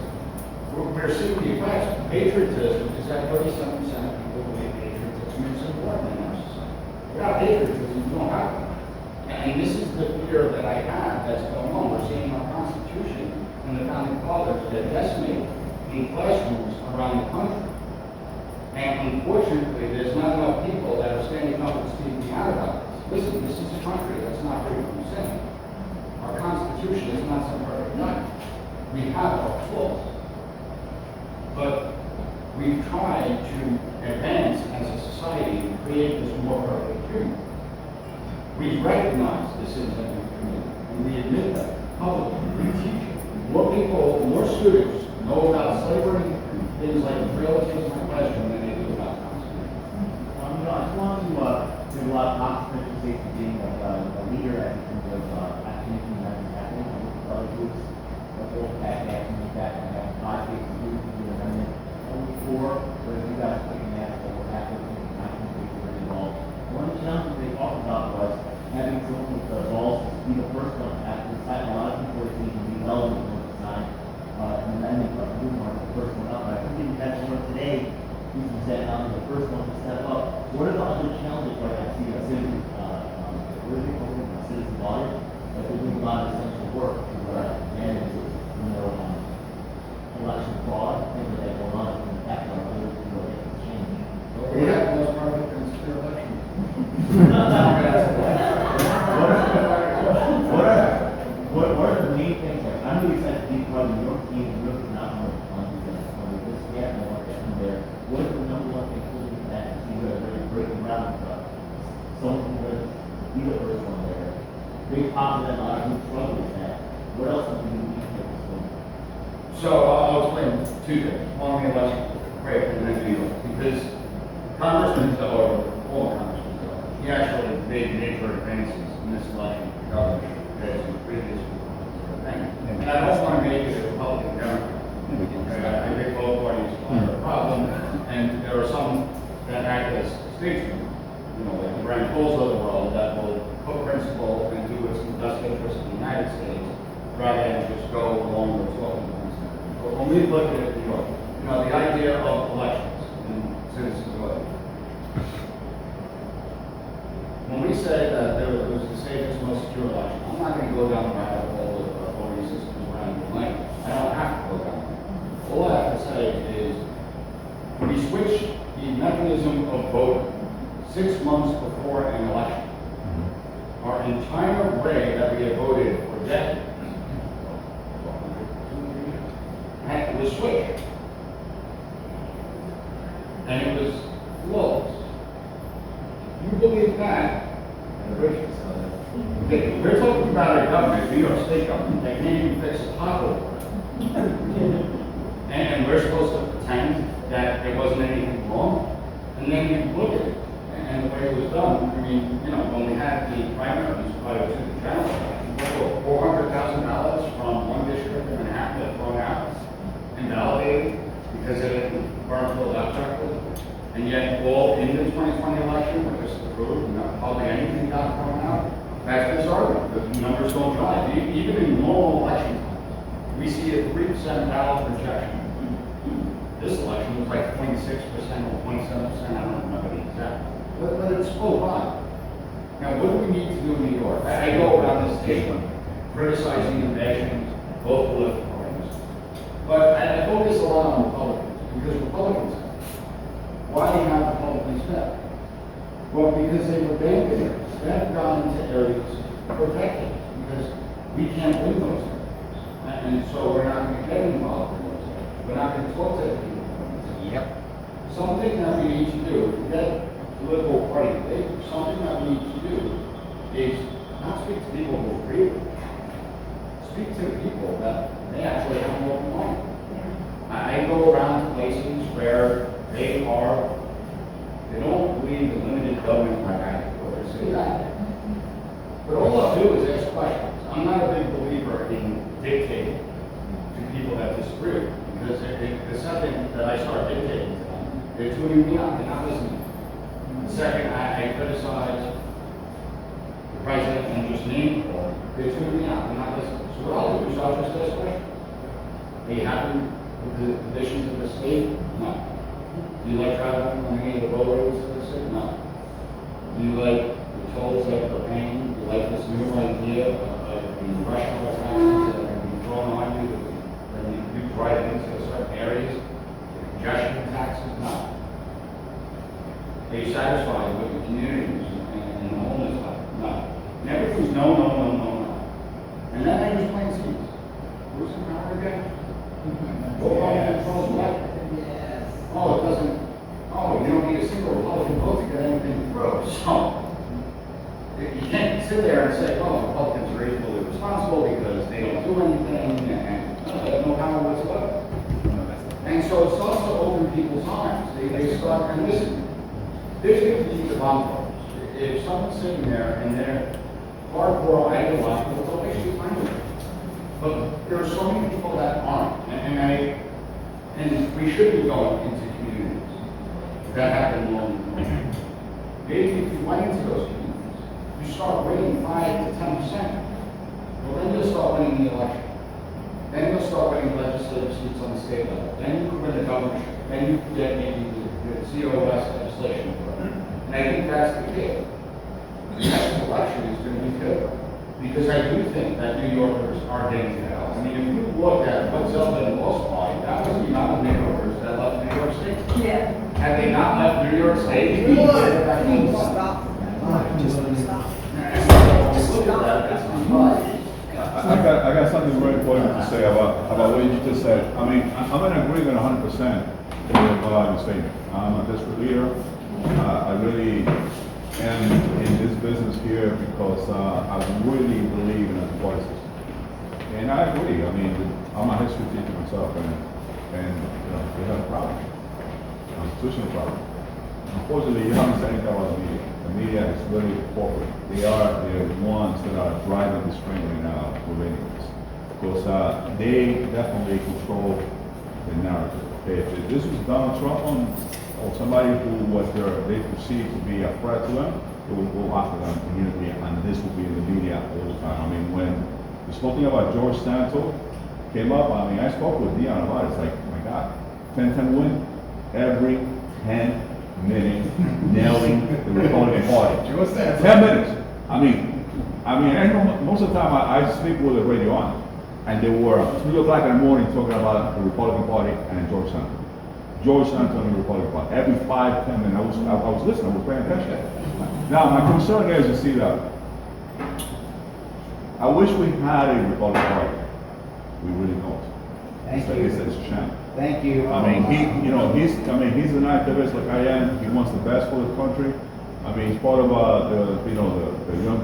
We're seeing the effects. Patriotism is that 37% of people believe patriotism is important in our society. Without patriotism, you don't have it. And this is the fear that I have that's going on. We're seeing our Constitution and the Founding Fathers get decimated in classrooms around the country. And unfortunately, there's not enough people that are standing up and speaking out about this. Listen, this is a country that's not free from sin. Our Constitution is not some perfect knife. We have our flaws. But we've tried to advance as a society and create this more perfect human. We recognize the sins that we've committed, and we admit that publicly. We teach it. More people, more students know about slavery, things like the frailties of my question than they do about Constitution. I just want to give a lot of confidence to being a leader in terms of activism that is happening with other groups. Both back action, back and back, 5 cases of groups, amendment, only 4, where you guys are taking that, but we're happy with the 19 cases that are involved. One of the challenges they talked about was having someone with the balls to be the first one after the site. A lot of people are thinking be relevant to the design an amendment, but we weren't the first one up. But I think we had someone today who's been set out the first one to step up. What are the other challenges where I see a citizen, citizen body, but they're doing a lot of essential work to manage, election fraud, things like that going on, and in fact, our ability to get this change. We have the most perfect and secure election. What are the main things? Like, I'm really excited to be part of your team and really not on this gap and what from there. What is the number one thing holding you back? You guys are really breaking ground for someone who was be the first one there. Big pop that a lot of people struggle with that. What else do you need to get this one? So I'll explain 2 things. One, the election, great, and then the because Congressman Zeller, all Congressman Zeller, he actually made major advances in this election for government compared to previous thing. And I don't want to make it a Republican Democrat. I think both parties are a problem, and there are some that act as statesmen, like the Rand Pauls of the world, that will put principle and do what's in the best interest of the United States rather than just go along with talking points. But when we look at New York, the idea of elections and citizens voting. When we say that there was the safest, most secure election, I'm not going to go down the rabbit hole of voting systems around the lane. I don't have to go down there. All I have to say is we switched the mechanism of voting 6 months before an election. Our entire way that we have voted for decades was switched. And it was flawless. You you believe that, we're talking about a government, New York State government, that can't even fix a pothole. And we're supposed to pretend that there wasn't anything wrong? And then you look at it, and the way it was done, I mean, you know, when we had the primaries prior to the general election, $400,000 from one district and a half that thrown out and validated because it had burned filled out correctly. And yet, all in the 2020 election, which was approved, hardly anything got thrown out. That's bizarre, the numbers don't drive. Even in normal election times, we see a 3% ballot rejection. This election was like 26% or 27%, I don't remember the exact. But it's so high. Now, what do we need to do in New York? I go around this state criticizing the nations, both political parties. But I focus a lot on Republicans, because Republicans, why do you have Republicans there? Well, because they were bandits. They have gone into areas for decades, because we can't win those areas. And so we're not going to get involved in those areas. We're not going to talk to the people. Yep. Something that we need to do, forget political party, something that we need to do is not speak to people who agree with us. Speak to the people that they actually have an open mind. I go around to places where they don't believe in limited government like I do, or they say that. But all I'll do is ask questions. I'm not a big believer in dictating to people that disagree, because the second that I start dictating to them, they're tuning me out, they're not listening. The second I criticize the president and just name call, they're tuning me out, they're not listening. So what I'll do is I'll just ask questions. Are you happy with the conditions of the state? No. Do you like traveling on any of the roadways of the city? No. Do you like the tolls that we're paying? Do you like this new idea of the rush hour taxes that are being thrown on you when you drive into certain areas? The congestion taxes? No. Are you satisfied with the communities and the homeless life? No. And everything's no. And then they just plain seats. Who's in power again? What controls what? Oh, it doesn't, you don't need a single Republican vote to get anything through. So, you can't sit there and say, Republicans are equally responsible because they don't do anything and they have no power whatsoever. And so it starts to open people's eyes. They start, and listen, there's going to be the bombers. If someone's sitting there and they're hardcore ideological, they'll actually find it. But there are so many people that aren't. And we should be going into communities that have been lonely. Maybe if you went into those communities, you start winning 5 to 10%. Well, then you'll start winning the election. Then you'll start winning legislative seats on the state level. Then you can win the governorship. Then you can get maybe the COS legislation. And I think that's the key. The next election is going to be good. Because I do think that New Yorkers are getting to hell. I mean, if you look at what's up in Lost Party, that was the amount of New Yorkers that left New York State. Yeah. Had they not left New York State, Stop. I got something very important to say about what you just said. I mean, I'm in agreement 100% with your statement. I'm a district leader. I really am in this business here because I really believe in the party system. And I agree. I mean, I'm a history teacher myself, and you know, we have a problem, a constitutional problem. Unfortunately, you don't understand anything about the media. The media is really corporate. They are the ones that are driving this train right now for ratings. Because they definitely control the narrative. Okay, if this was Donald Trump or somebody who was they perceived to be a threat to them, they would go after them immediately, and this would be in the media all the time. I mean, when the spoken about George Santo came up, I mean, I spoke with Dion about it. It's like, oh my God, 10-10 win every 10 minutes, nailing the Republican Party. 10 minutes. I mean, I know most of the time I speak with the radio on, and they were 3 o'clock in the morning talking about the Republican Party and George Santo. George Santo and the Republican Party. Every 5-10 minutes, I was listening, I was paying attention. Now, my concern is, you see that, I wish we had a Republican Party. We really don't. Thank you. It's a sham. Thank you. I mean, he's an activist like I am. He wants the best for the country. I mean, it's part of, the young,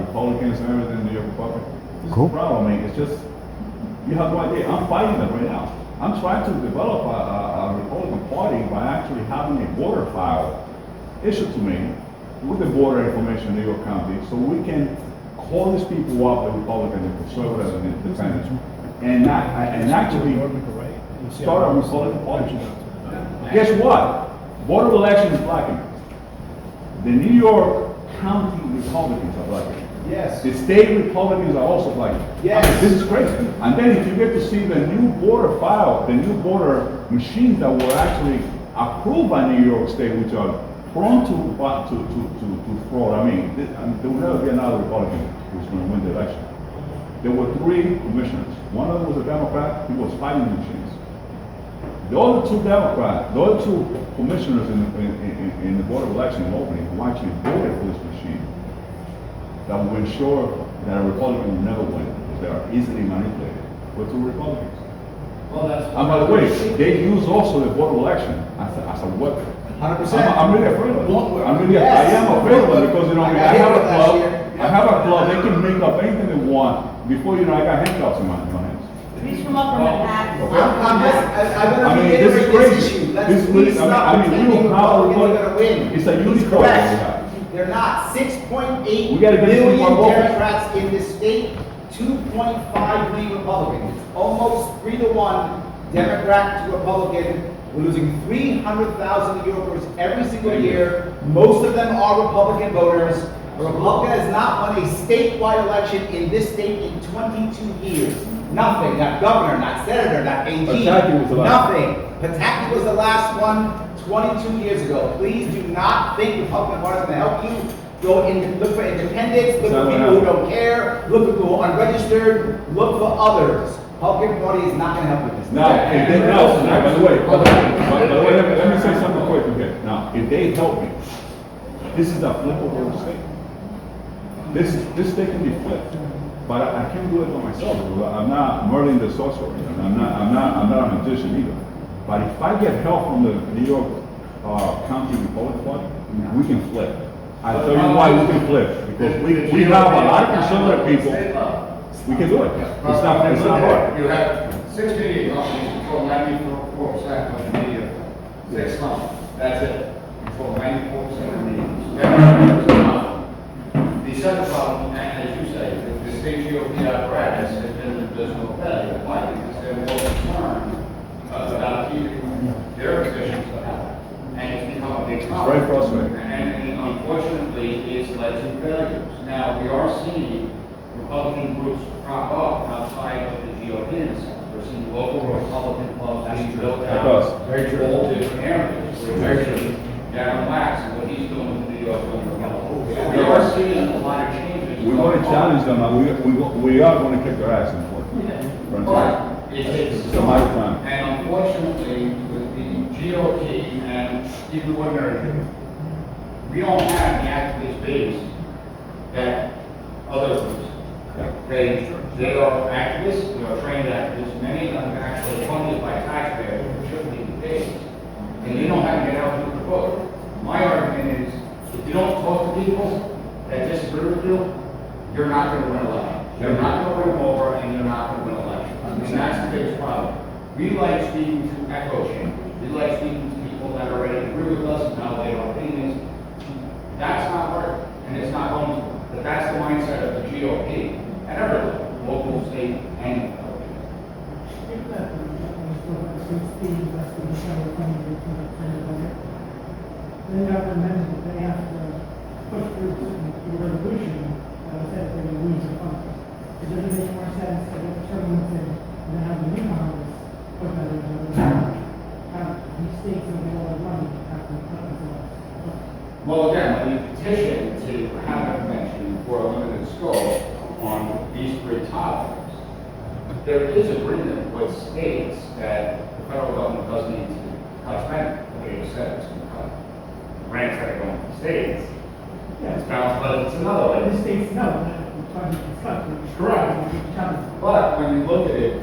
Republicans and everything in New York Republic. This is the problem, I mean, it's just, you have no idea, I'm fighting them right now. I'm trying to develop a Republican Party by actually having a border file issued to me with the border information in New York County, so we can call these people up, the Republicans and conservatives and independents, and actually start a Republican Party. Guess what? Board of Elections is blocking it. The New York County Republicans are blocking it. Yes. The state Republicans are also blocking it. Yes. This is crazy. And then if you get to see the new border file, the new border machines that were actually approved by New York State, which are prone to fraud. I mean, there will never be another Republican who's going to win the election. There were 3 commissioners. One of them was a Democrat. He was fighting the machines. The other 2 Democrats, the other 2 commissioners in the Board of Election in Albany who actually voted for this machine that will ensure that a Republican will never win because they are easily manipulated. Were 2 Republicans. Well, that's. And by the way, they use also the Board of Election as a weapon. 100%. I'm really afraid of it. Yes. I am afraid of it because, I I got have hit a last club, year. I have a club, they can make up anything they want. Before, I got handcuffs in my hands. He's from Upper Manhattan. I'm I mean, gonna this is reiterate crazy. this issue. Let's This is really, please stop I mean, we pretending don't have a Republicans are gonna win. It's a He's unicorn that we correct. have. They're not. 6.8 We gotta get these million people voted. Democrats in this state, 2.5 million Republicans. It's almost 3 to 1 Democrat to Republican. We're losing 300,000 New Yorkers every single year. Most of them are Republican voters. A Republican has not won a statewide election in this state in 22 years. Nothing, not governor, not senator, not AG, Pataki was the last. nothing. Pataki was the last one 22 years ago. Please do not think the Republican Party is going to help you. Go in, look for independents, look for people who don't care, look for people who are unregistered, look for others. Republican Party is not going to help with this. Now, if they, now, by the way, let me say something quick, okay? Now, if they help me, this is a flip over the state. This state can be flipped, but I can't do it by myself. I'm not Merlin the sorcerer, and I'm not a magician either. But if I get help from the New York County Republican Party, we can flip. I'll tell you why we can flip, because we have a lot of conservative people. We can do it. It's not hard. You have 6 media companies control 94% of the media. 6 months. That's it. Control 94% of the media. The second problem, and as you say, the state GOP apparatus has been an abysmal failure. Why? Because they're more concerned about keeping their positions up. And it's become a big problem. It's very frustrating. And unfortunately, it's led to failures. Now, we are seeing Republican groups crop up outside of the GOP in a sense. We're seeing local Republican clubs being built out. All different areas. Very true. Darren Wax and what he's doing with the New York Republican. We are seeing a lot of changes. We want to challenge them, and we are going to kick their ass in court. But it's a matter of time. And unfortunately, with the GOP and even ordinary people, we don't have the activist base that other groups. They are activists, they are trained activists, many of them are actually funded by taxpayers, which shouldn't be the case. And they don't have to get out to the vote. My argument is, if you don't talk to people that disagree with you, you're not going to win elections. You're not going to win them over, and you're not going to win elections. And that's the biggest problem. We like speaking to echo chambers. We like speaking to people that already agree with us and validate our opinions. That's not working, and it's not going to. But that's the mindset of the GOP at every level, local, state, and federal. Then got amended that they have to push through the resolution that was said they're going to lose the funds. It doesn't make more sense to get tournaments in and then have the new Congress put that in the resolution. Have these states that get all the money after the funds. Well, again, when you petition to have a convention for a limited scope on these 3 topics, there is agreement with states that the federal government does need to cut spending. The way you said it's going to cut grants that are going to the states. Yeah. It's balanced budgets another way. The states know that the budget is cut. Correct. But when you look at it,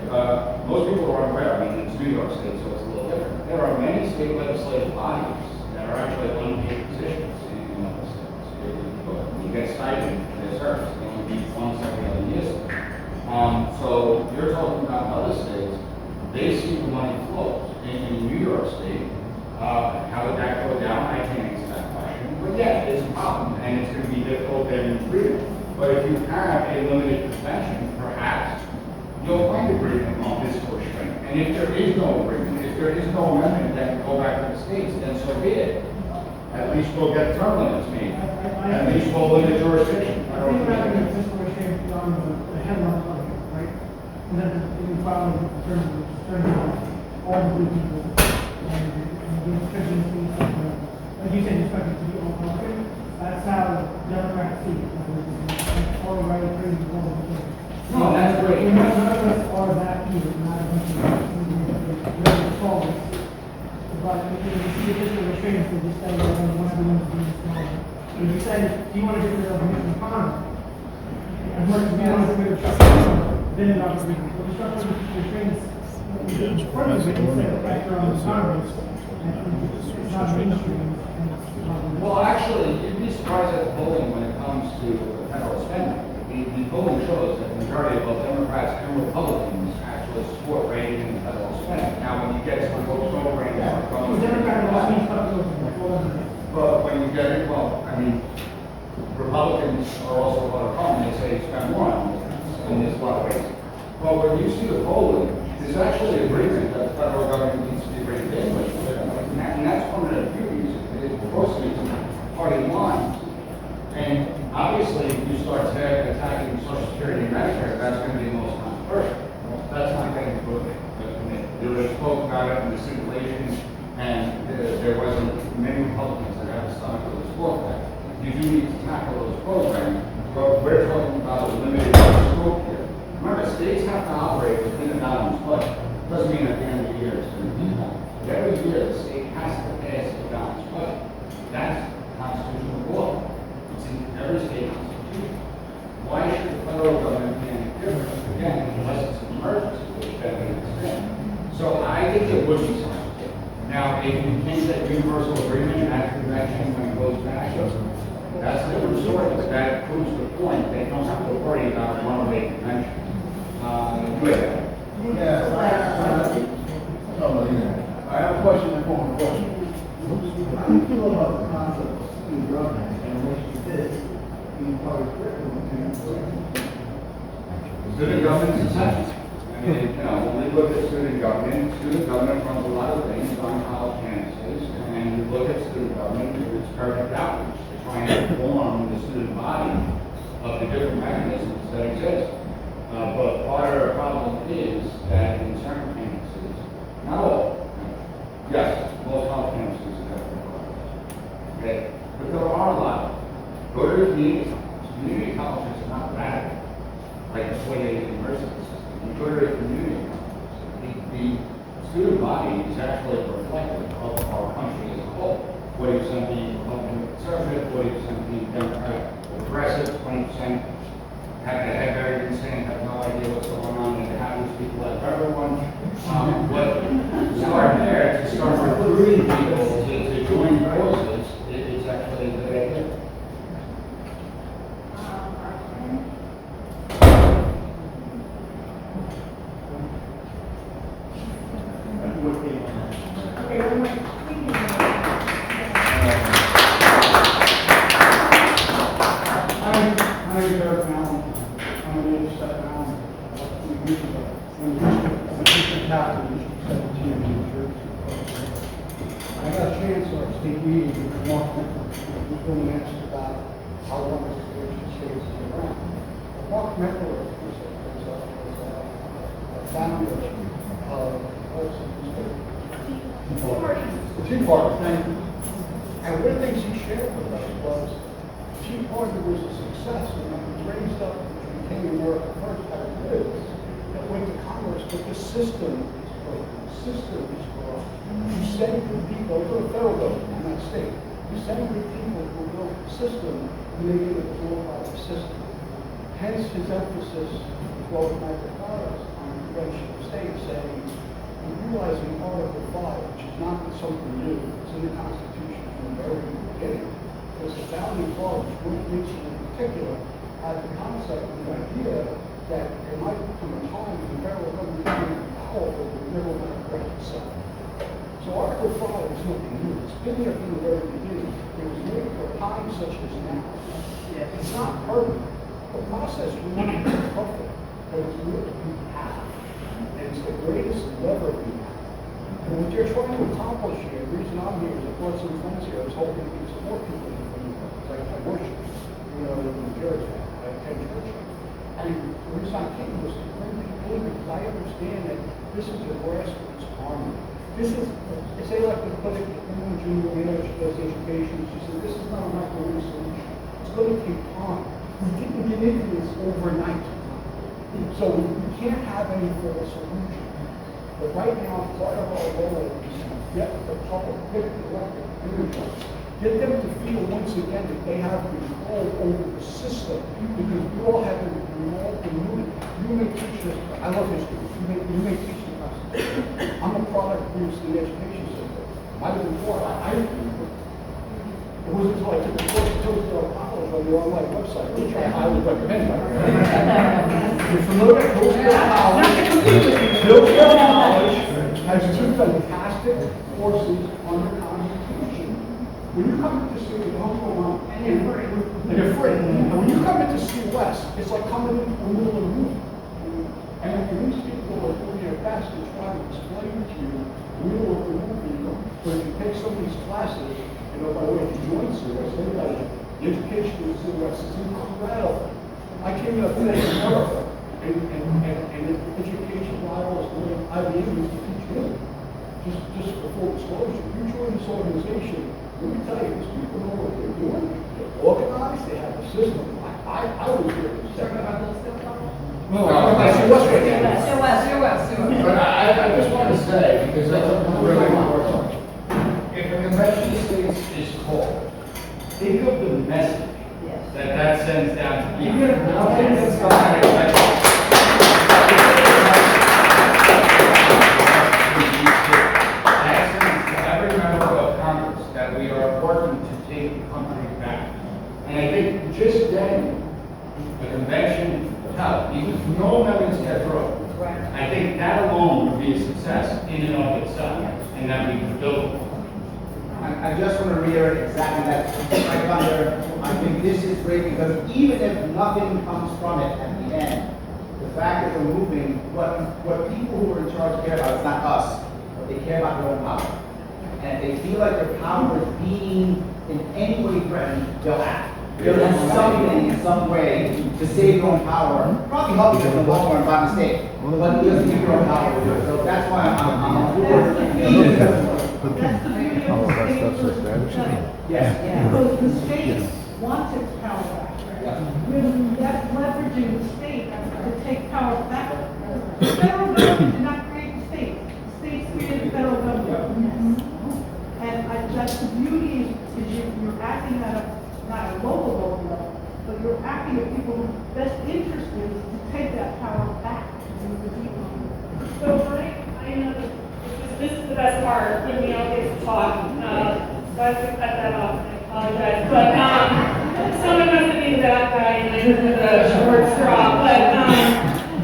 most people are unaware. I mean, it's New York State, so it's a little different. There are many state legislative bodies that are actually unpaid positions in other states. You get stipend for their service, they only meet once every other year. So you're talking about other states, they see the money flows. In New York State, how would that go down? I can't answer that question. But yeah, it's a problem, and it's going to be difficult and freedom. But if you have a limited convention, perhaps you'll find agreement on fiscal restraint. And if there is no agreement, if there is no amendment that can go back to the states, then so be it. At least we'll get term limits made. At least we'll limit jurisdiction. I think we're having a fiscal restraint beyond the headline budget, right? And then in filing the terms of all the blue people and the restrictions being like you said, expected to be all public. That's how Democrats see it. All the right, crazy, all the things. No, that's great. None of us are that either, not a bunch of solve it. But if you see the fiscal restraints, they just say, well, one of the ones being small. If you say, do you want to get rid of Mitch McConnell? As much as we want to get rid of Chuck Schumer, then you're not going to be. But the structure of the restraints, part of it is that after on the Congress, it's not mainstream. Well, actually, you'd be surprised at the polling when it comes to federal spending. The polling shows that the majority of both Democrats and Republicans actually support raising the federal spending. Now, when you get to the vote program, but when you get it, well, I mean, Republicans are also going to come and they say spend more on this, and there's a lot of ways. But when you see the polling, there's actually agreement that the federal government needs to be raised anyway. And that's one of the beauties. It's supposed to be party lines. And obviously, if you start attacking Social Security and Medicare, that's going to be the most controversial. That's not going to be good. There was spoke about it in the simulation, and there wasn't many Republicans that had to stomach for this book that you do need to tackle those programs, but we're talking about a limited scope here. Remember, states have to operate within a balanced budget. Doesn't mean at the end of the year it's going to be that. But every year, the state has to pass a balanced budget. That's constitutional law. It's in every state constitution. Why should the federal government be any different? Again, unless it's an emergency, which then we understand. So I think there would be something. Now, if you came to a universal agreement at the convention when it goes back, that's a different story, but that proves the point. They don't have to worry about a runaway convention. I have a question and form of question. How do you feel about the concept of student government and what you did being part of the curriculum? Student government is essential. I mean, when we look at student government runs a lot of things on college campuses, and we look at student government, it's perfect outreach to try and inform the student body of the different mechanisms that exist. But part of the problem is that in certain campuses, not all, yes, most college campuses have requirements, okay? But there are a lot of them. Go to the community colleges. Community colleges are not radical, like the 48 university system. You go to the community colleges, the student body is actually reflective of our country as a whole. 40% being Republican conservative, 40% being Democrat progressive, 20% have very insane, have no idea what's going on, and how these people like everyone. But start there to start recruiting people to join forces. It's actually a good idea. I got a chance to state meeting with Mark Meckler, who's going to ask about how long this education stays around. Mark Meckler is a founder of the Tea Party. Thank you. And one of the things he shared with us was the Tea Party was a success, and it was raised up and became America first as it is. It went to Congress, but the system is broken. The system is broken. You send good people, go to the federal government, not state. You send good people who build the system, and they get absorbed by the system. Hence his emphasis, as well as Michael Carter's, on the convention of states, saying, and realizing Article 5, which is not something new, it's in the Constitution from very beginning. Because the founding fathers, Woodrow Wilson in particular, had the concept and the idea that there might come a time when the federal government would be powerful, but never would correct itself. So Article 5 is nothing new. It's been there from the very beginning. It was made for a time such as now. It's not perfect. The process will not be perfect, but it's what we have. And it's the greatest lever we have. And what you're trying to accomplish here, the reason I'm here is I brought some friends here. I was hoping to get some more people in the room. Like I worship, you know, in New Jersey. I attend church. And the reason I came was to bring people in because I understand that this is a grassroots army. This is, say like the put it in junior manager does education, she said, this is not a microwave solution. It's going to take time. We didn't get into this overnight. So we can't have any full solution. But right now, part of our role is to get the public, get the elected officials, get them to feel once again that they have control over the system, because we all have to involved in unity. You may teach us, I love history, you may teach the Constitution. I'm a product of the education system. I was before, I it wasn't until I took the course at Hillsdale College on the online website, which I highly recommend. You're familiar with Hillsdale College? Hillsdale College has two fantastic courses on the Constitution. When you come to see the don't go on, and you're free. And when you come into COS, it's like coming into the middle of the room. And these people are doing their best to try to explain to you the middle of the movie. But if you take some of these classes, you know, by the way, if you join COS, they got the education of COS is incredible. I came up today in America, and the education model is going IBM used to teach me. Just for full disclosure, you join this organization, let me tell you, these people know what they're doing. They're organized, they have a system. I was here to second. No, But I just want to say, because that's really important. If a convention is called, think of the message that sends down to people. Even if nothing is every member of Congress that we are working to take the country back. And I think just then, the convention held, even if no amendments get through, I think that alone would be a success in and of itself, and that we can build on. I just want to reiterate exactly that. Right, Thunder, I think this is great because even if nothing comes from it at the end, the fact that we're moving, what people who are in charge care about is not us, but they care about their own power. And if they feel like their power is being in any way threatened, they'll act. They'll do something in some way to save their own power, probably help you in the long run by mistake, but just keep your own power. So that's why I'm on board. Yeah. Because the state wants its power back. That's leveraging the state to take power back. The federal government did not create the state. The states created the federal government. And that's the beauty is you're acting at not a local level, but you're acting at people's best interest is to take that power back. So I know that this is the best part when we all get to talk. So I have to cut that off. I apologize. But someone must have been the bad guy and I took the short straw. But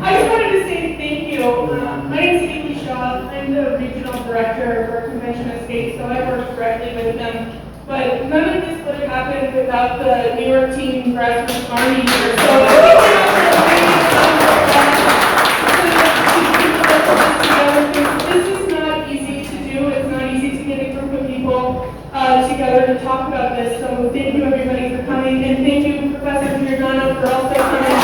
I just wanted to say thank you. My name is Amy Shaw. I'm the regional director for Convention of States, so I work directly with them. But none of this would have happened without the New York team grassroots army here. This is not easy to do. It's not easy to get a group of people together to talk about this. So thank you everybody for coming, and thank you Professor Giordano for also coming.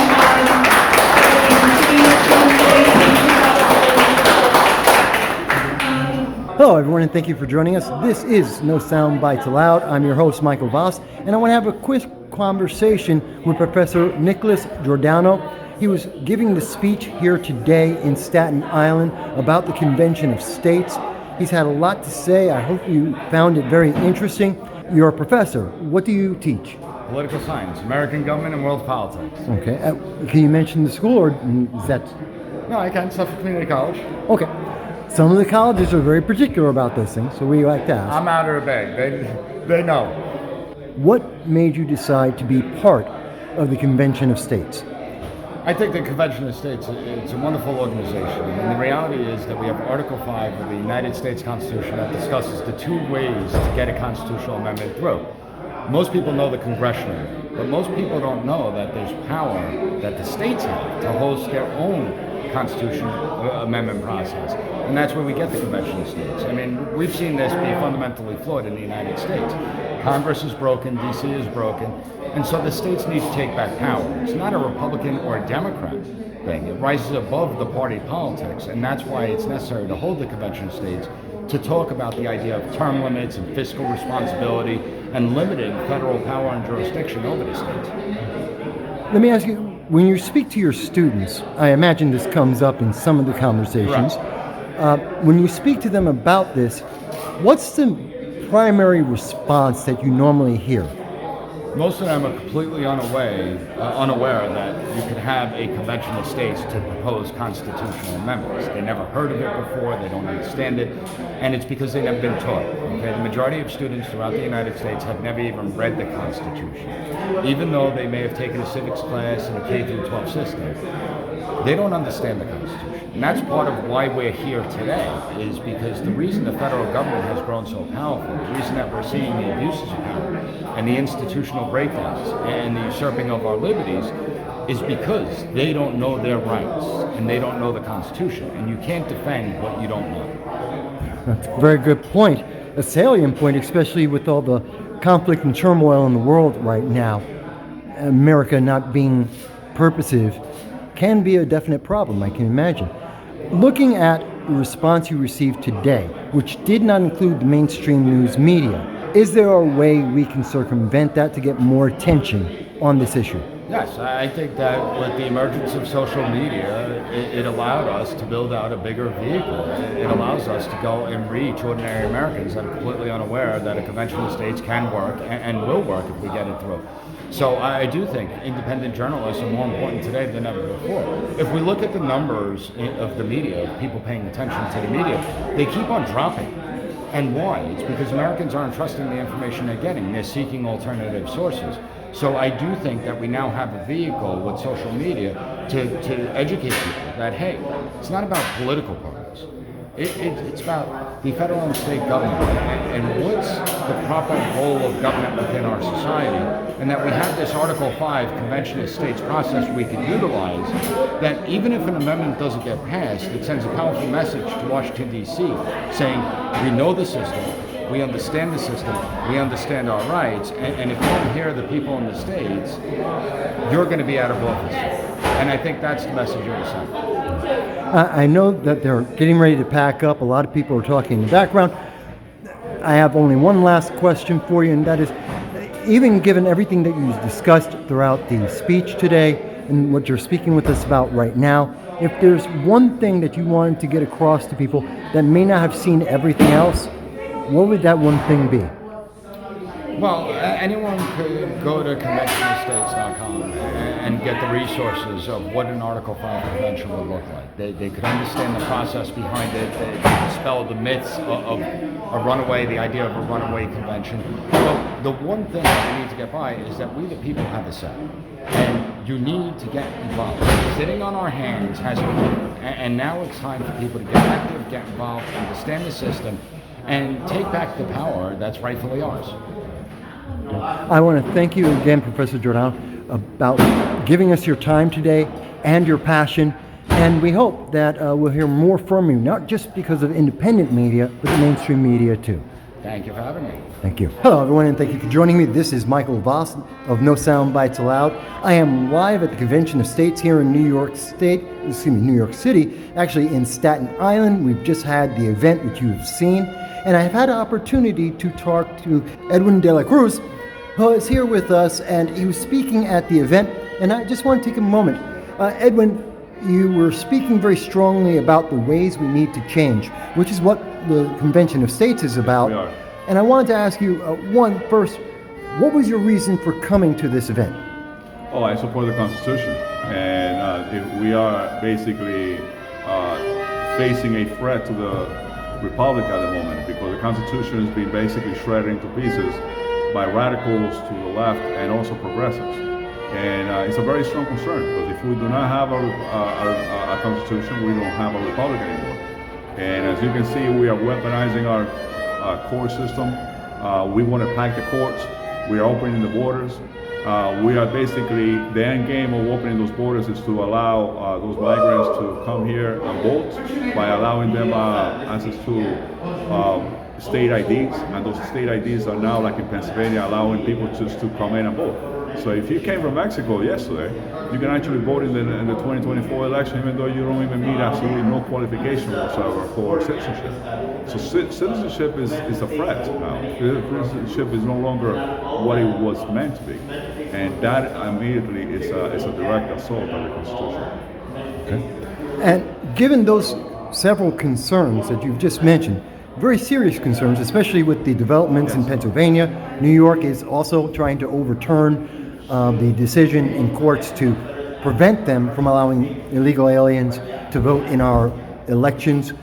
Hello everyone and thank you for joining us. This is No Soundbites Allowed. I'm your host Michael Voss and I want to have a quick conversation with Professor Nicholas Giordano. He was giving the speech here today in Staten Island about the Convention of States. He's had a lot to say. I hope you found it very interesting. You're a professor. What do you teach? Political science, American government and world politics. Okay. Can you mention the school or is that? No, I can't. Suffolk Community College. Okay. Some of the colleges are very particular about those things, so we like to ask. I'm out of the bag. They know. What made you decide to be part of the Convention of States? I think the Convention of States it's a wonderful organization, and the reality is that we have Article 5 of the United States Constitution that discusses the two ways to get a constitutional amendment through. Most people know the congressional, but most people don't know that there's power that the states have to host their own constitutional amendment process, and that's where we get the Convention of States. I mean, we've seen this be fundamentally flawed in the United States. Congress is broken, DC is broken, and so the states need to take back power. It's not a Republican or a Democrat thing. It rises above the party politics, and that's why it's necessary to hold the Convention of States to talk about the idea of term limits and fiscal responsibility and limiting federal power and jurisdiction over the states. Let me ask you, when you speak to your students, I imagine this comes up in some of the conversations. When you speak to them about this, what's the primary response that you normally hear? Most of them are completely unaware that you could have a convention of states to propose constitutional amendments. They never heard of it before, they don't understand it, and it's because they've never been taught. Okay? The majority of students throughout the United States have never even read the Constitution. Even though they may have taken a civics class in a K-12 system, they don't understand the Constitution. And that's part of why we're here today, is because the reason the federal government has grown so powerful, the reason that we're seeing the abuses of power and the institutional breakdowns and the usurping of our liberties is because they don't know their rights and they don't know the Constitution. And you can't defend what you don't know. That's a very good point. A salient point, especially with all the conflict and turmoil in the world right now. America not being purposive can be a definite problem, I can imagine. Looking at the response you received today, which did not include the mainstream news media, is there a way we can circumvent that to get more attention on this issue? Yes, I think that with the emergence of social media, it allowed us to build out a bigger vehicle. It allows us to go and reach ordinary Americans that are completely unaware that a convention of states can work and will work if we get it through. So I do think independent journalists are more important today than ever before. If we look at the numbers of the media, of people paying attention to the media, they keep on dropping. And why? It's because Americans aren't trusting the information they're getting. They're seeking alternative sources. So I do think that we now have a vehicle with social media to educate people that, hey, it's not about political parties. It's about the federal and state government and what's the proper role of government within our society, and that we have this Article 5 Convention of States process we can utilize, that even if an amendment doesn't get passed, it sends a powerful message to Washington, D.C. saying, we know the system, we understand the system, we understand our rights, and if you don't hear the people in the states, you're going to be out of office. And I think that's the message you're sending. I know that they're getting ready to pack up. A lot of people are talking in the background. I have only one last question for you, and that is, even given everything that you've discussed throughout the speech today and what you're speaking with us about right now, if there's one thing that you wanted to get across to people that may not have seen everything else, what would that one thing be? Well, anyone could go to conventionofstates.com and get the resources of what an Article 5 convention would look like. They could understand the process behind it. They could dispel the myths of a runaway, the idea of a runaway convention. But the one thing that we need to get by is that we the people have a say. And you need to get involved. Sitting on our hands hasn't worked. And now it's time for people to get active, get involved, understand the system, and take back the power that's rightfully ours. I want to thank you again, Professor Giordano, about giving us your time today and your passion. And we hope that we'll hear more from you, not just because of independent media, but the mainstream media too. Thank you for having me. Thank you. Hello, everyone, and thank you for joining me. This is Michael Voss of No Soundbites Allowed. I am live at the Convention of States here in New York City, actually in Staten Island. We've just had the event which you've seen, and I've had an opportunity to talk to Edwin de la Cruz, who is here with us, and he was speaking at the event, and I just want to take a moment. Edwin, you were speaking very strongly about the ways we need to change, which is what the Convention of States is about. We are. And I wanted to ask you, first, what was your reason for coming to this event? Oh, I support the Constitution, and we are basically facing a threat to the republic at the moment, because the Constitution is being basically shredded into pieces by radicals to the left and also progressives. And it's a very strong concern, because if we do not have a Constitution, we don't have a republic anymore. And as you can see, we are weaponizing our court system. We want to pack the courts. We are opening the borders. We are basically, the end game of opening those borders is to allow those migrants to come here and vote by allowing them access to state IDs, and those state IDs are now, like in Pennsylvania, allowing people just to come in and vote. So if you came from Mexico yesterday, you can actually vote in the 2024 election, even though you don't even meet absolutely no qualification whatsoever for citizenship. So citizenship is a threat now. Citizenship is no longer what it was meant to be. And that immediately is a direct assault on the Constitution. Okay. And given those several concerns that you've just mentioned, very serious concerns, especially with the developments in Pennsylvania. New York is also trying to overturn the decision in courts to prevent them from allowing illegal aliens to vote in our elections.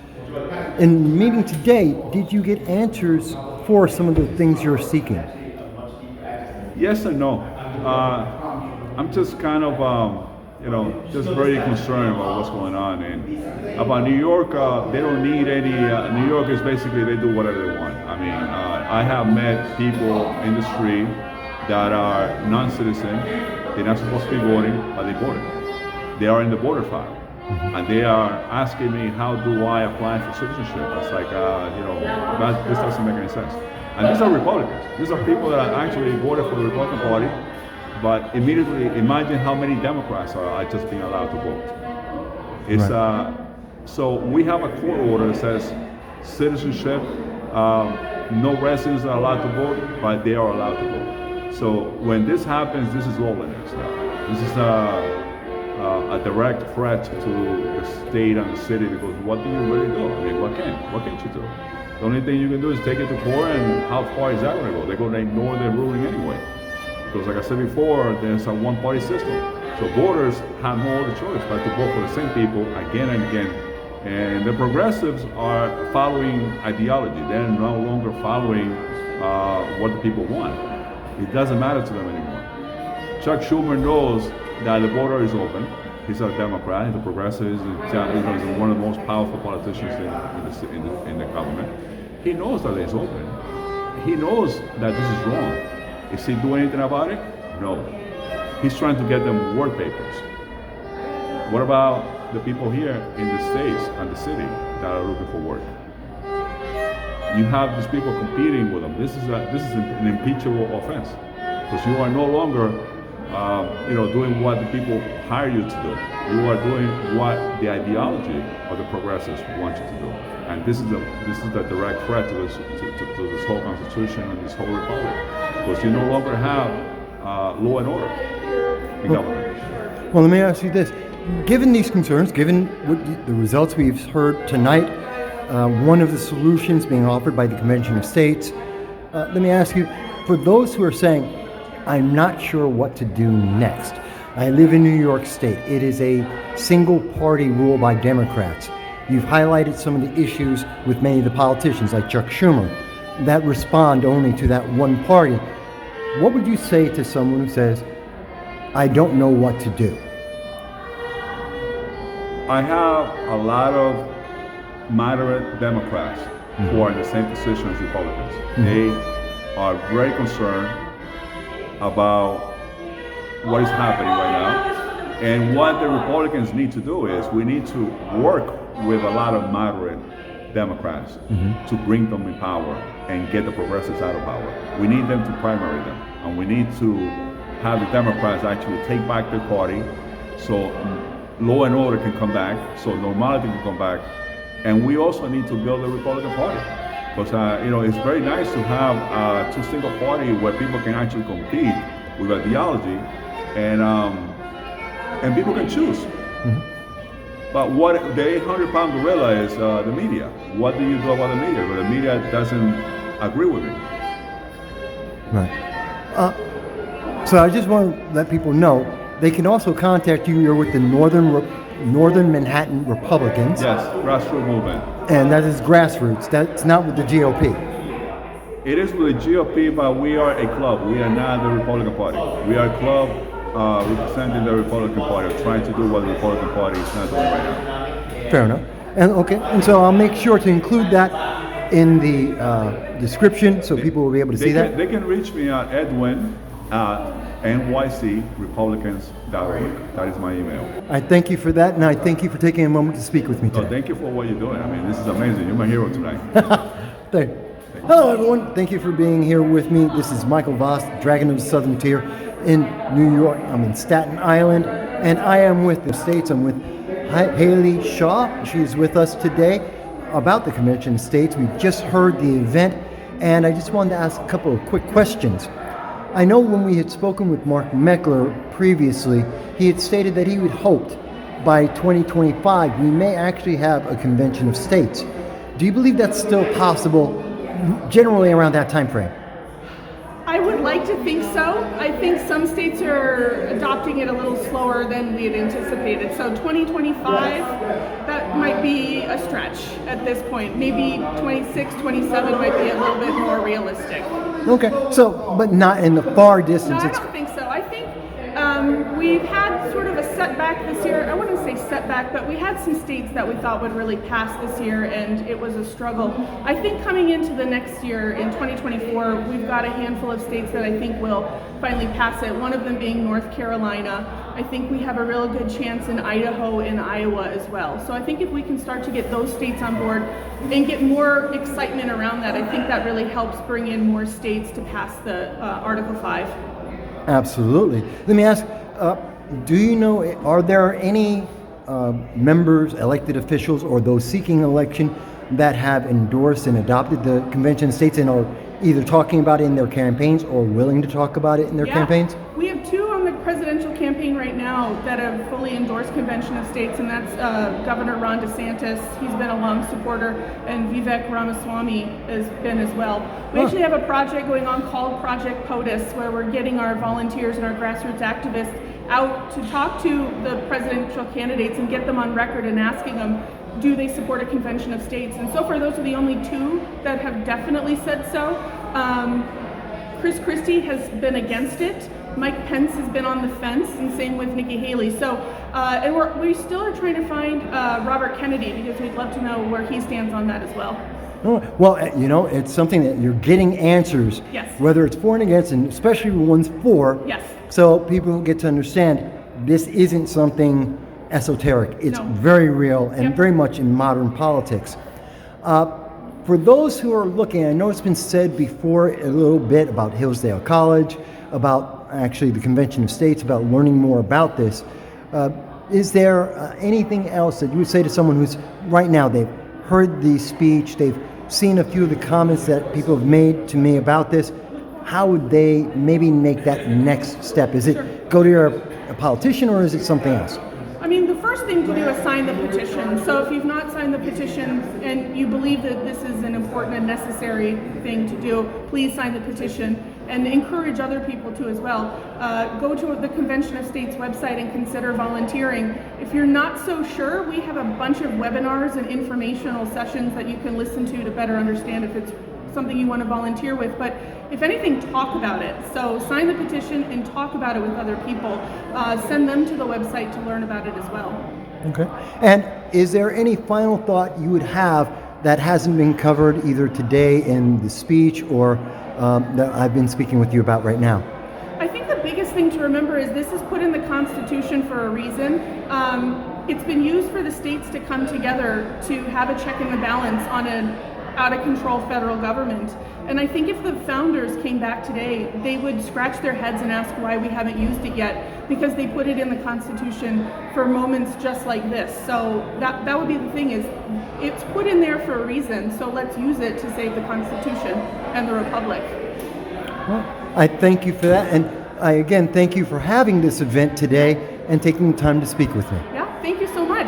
In the meeting today, did you get answers for some of the things you're seeking? Yes and no. I'm just kind of, just very concerned about what's going on. And about New York, they don't need any, New York is basically, they do whatever they want. I mean, I have met people in the street that are non-citizen. They're not supposed to be voting, but they voted. They are in the voter file. And they are asking me, how do I apply for citizenship? It's like, this doesn't make any sense. And these are Republicans. These are people that actually voted for the Republican Party, but immediately imagine how many Democrats are just being allowed to vote. It's so we have a court order that says citizenship, no residents are allowed to vote, but they are allowed to vote. So when this happens, this is lawlessness now. This is a direct threat to the state and the city, because what do you really do? I mean, what can't you do? The only thing you can do is take it to court, and how far is that going to go? They're going to ignore their ruling anyway. Because like I said before, there's a one-party system. So voters have no other choice but to vote for the same people again and again. And the progressives are following ideology. They're no longer following what the people want. It doesn't matter to them anymore. Chuck Schumer knows that the border is open. He's a Democrat, he's a progressive, he's one of the most powerful politicians in the government. He knows that it's open. He knows that this is wrong. Is he doing anything about it? No. He's trying to get them work papers. What about the people here in the States and the city that are looking for work? You have these people competing with them. This is an impeachable offense, because you are no longer doing what the people hire you to do. You are doing what the ideology of the progressives want you to do. And this is a direct threat to this whole Constitution and this whole republic, because you no longer have law and order in government. Well, let me ask you this. Given these concerns, given the results we've heard tonight, one of the solutions being offered by the Convention of States, let me ask you, for those who are saying, I'm not sure what to do next. I live in New York State. It is a single-party rule by Democrats. You've highlighted some of the issues with many of the politicians, like Chuck Schumer, that respond only to that one party. What would you say to someone who says, I don't know what to do? I have a lot of moderate Democrats who are in the same position as Republicans. They are very concerned about what is happening right now. And what the Republicans need to do is we need to work with a lot of moderate Democrats to bring them in power and get the progressives out of power. We need them to primary them, and we need to have the Democrats actually take back their party so law and order can come back, so normality can come back. And we also need to build a Republican Party. Because it's very nice to have a two-single party where people can actually compete with ideology, and people can choose. But what the 800-pound gorilla is the media. What do you do about the media? But the media doesn't agree with me. Right. So I just want to let people know they can also contact you. You're with the Northern Northern Manhattan Republicans. Yes, grassroots movement. And that is grassroots. That's not with the GOP. It is with the GOP, but we are a club. We are not the Republican Party. We are a club representing the Republican Party, trying to do what the Republican Party is not doing right now. Fair enough. And okay, and so I'll make sure to include that in the description so people will be able to see that. They can reach me at Edwin nycrepublicans.org. That is my email. I thank you for that, and I thank you for taking a moment to speak with me So today. thank you for what you're doing. I mean, this is amazing. You're my hero tonight. Hello, everyone. Thank you for being here with me. This is Michael Voss, Dragon of the Southern Tier in New York. I'm in Staten Island, and I am with the States. I'm with Haley Shaw. She's with us today about the Convention of States. We just heard the event, and I just wanted to ask a couple of quick questions. I know when we had spoken with Mark Meckler previously, he had stated that he had hoped by 2025 we may actually have a Convention of States. Do you believe that's still possible generally around that time frame? I would like to think so. I think some states are adopting it a little slower than we had anticipated. So 2025, that might be a stretch at this point. Maybe 26, 27 might be a little bit more realistic. Okay, so, but not in the far No, distance. I don't think so. I think we've had sort of a setback this year. I wouldn't say setback, but we had some states that we thought would really pass this year, and it was a struggle. I think coming into the next year, in 2024, we've got a handful of states that I think will finally pass it, one of them being North Carolina. I think we have a real good chance in Idaho and Iowa as well. So I think if we can start to get those states on board and get more excitement around that, I think that really helps bring in more states to pass the Article 5. Absolutely. Let me ask, do you know, are there any members, elected officials, or those seeking election that have endorsed and adopted the Convention of States and are either talking about it in their campaigns or willing to talk about it in their campaigns? We have two on the presidential campaign right now that have fully endorsed Convention of States, and that's Governor Ron DeSantis. He's been a long supporter, and Vivek Ramaswamy has been as well. We actually have a project going on called Project POTUS, where we're getting our volunteers and our grassroots activists out to talk to the presidential candidates and get them on record and asking them, do they support a Convention of States? And so far, those are the only two that have definitely said so. Chris Christie has been against it. Mike Pence has been on the fence, and same with Nikki Haley. So, and we still are trying to find Robert Kennedy, because we'd love to know where he stands on that as well. Well, you know, it's something that you're getting answers, Yes. whether it's for and against, and especially when one's for, Yes. so people get to understand this isn't something esoteric. It's No. very real and Yep. very much in modern politics. For those who are looking, I know it's been said before a little bit about Hillsdale College, about actually the Convention of States, about learning more about this. Is there anything else that you would say to someone who's right now, they've heard the speech, they've seen a few of the comments that people have made to me about this, how would they maybe make that next step? Is it go to a politician, or is it something else? I mean, the first thing to do is sign the petition. So if you've not signed the petition and you believe that this is an important and necessary thing to do, please sign the petition and encourage other people to as well. Go to the Convention of States website and consider volunteering. If you're not so sure, we have a bunch of webinars and informational sessions that you can listen to better understand if it's something you want to volunteer with. But if anything, talk about it. So sign the petition and talk about it with other people. Send them to the website to learn about it as well. Okay. And is there any final thought you would have that hasn't been covered either today in the speech or that I've been speaking with you about right now? I think the biggest thing to remember is this is put in the Constitution for a reason. It's been used for the states to come together to have a check and a balance on an out-of-control federal government. And I think if the founders came back today, they would scratch their heads and ask why we haven't used it yet, because they put it in the Constitution for moments just like this. So that would be the thing, is it's put in there for a reason, so let's use it to save the Constitution and the Republic. Well, I thank you for that, and I again thank you for having this event today and taking the time to speak with me. Yeah, thank you so much.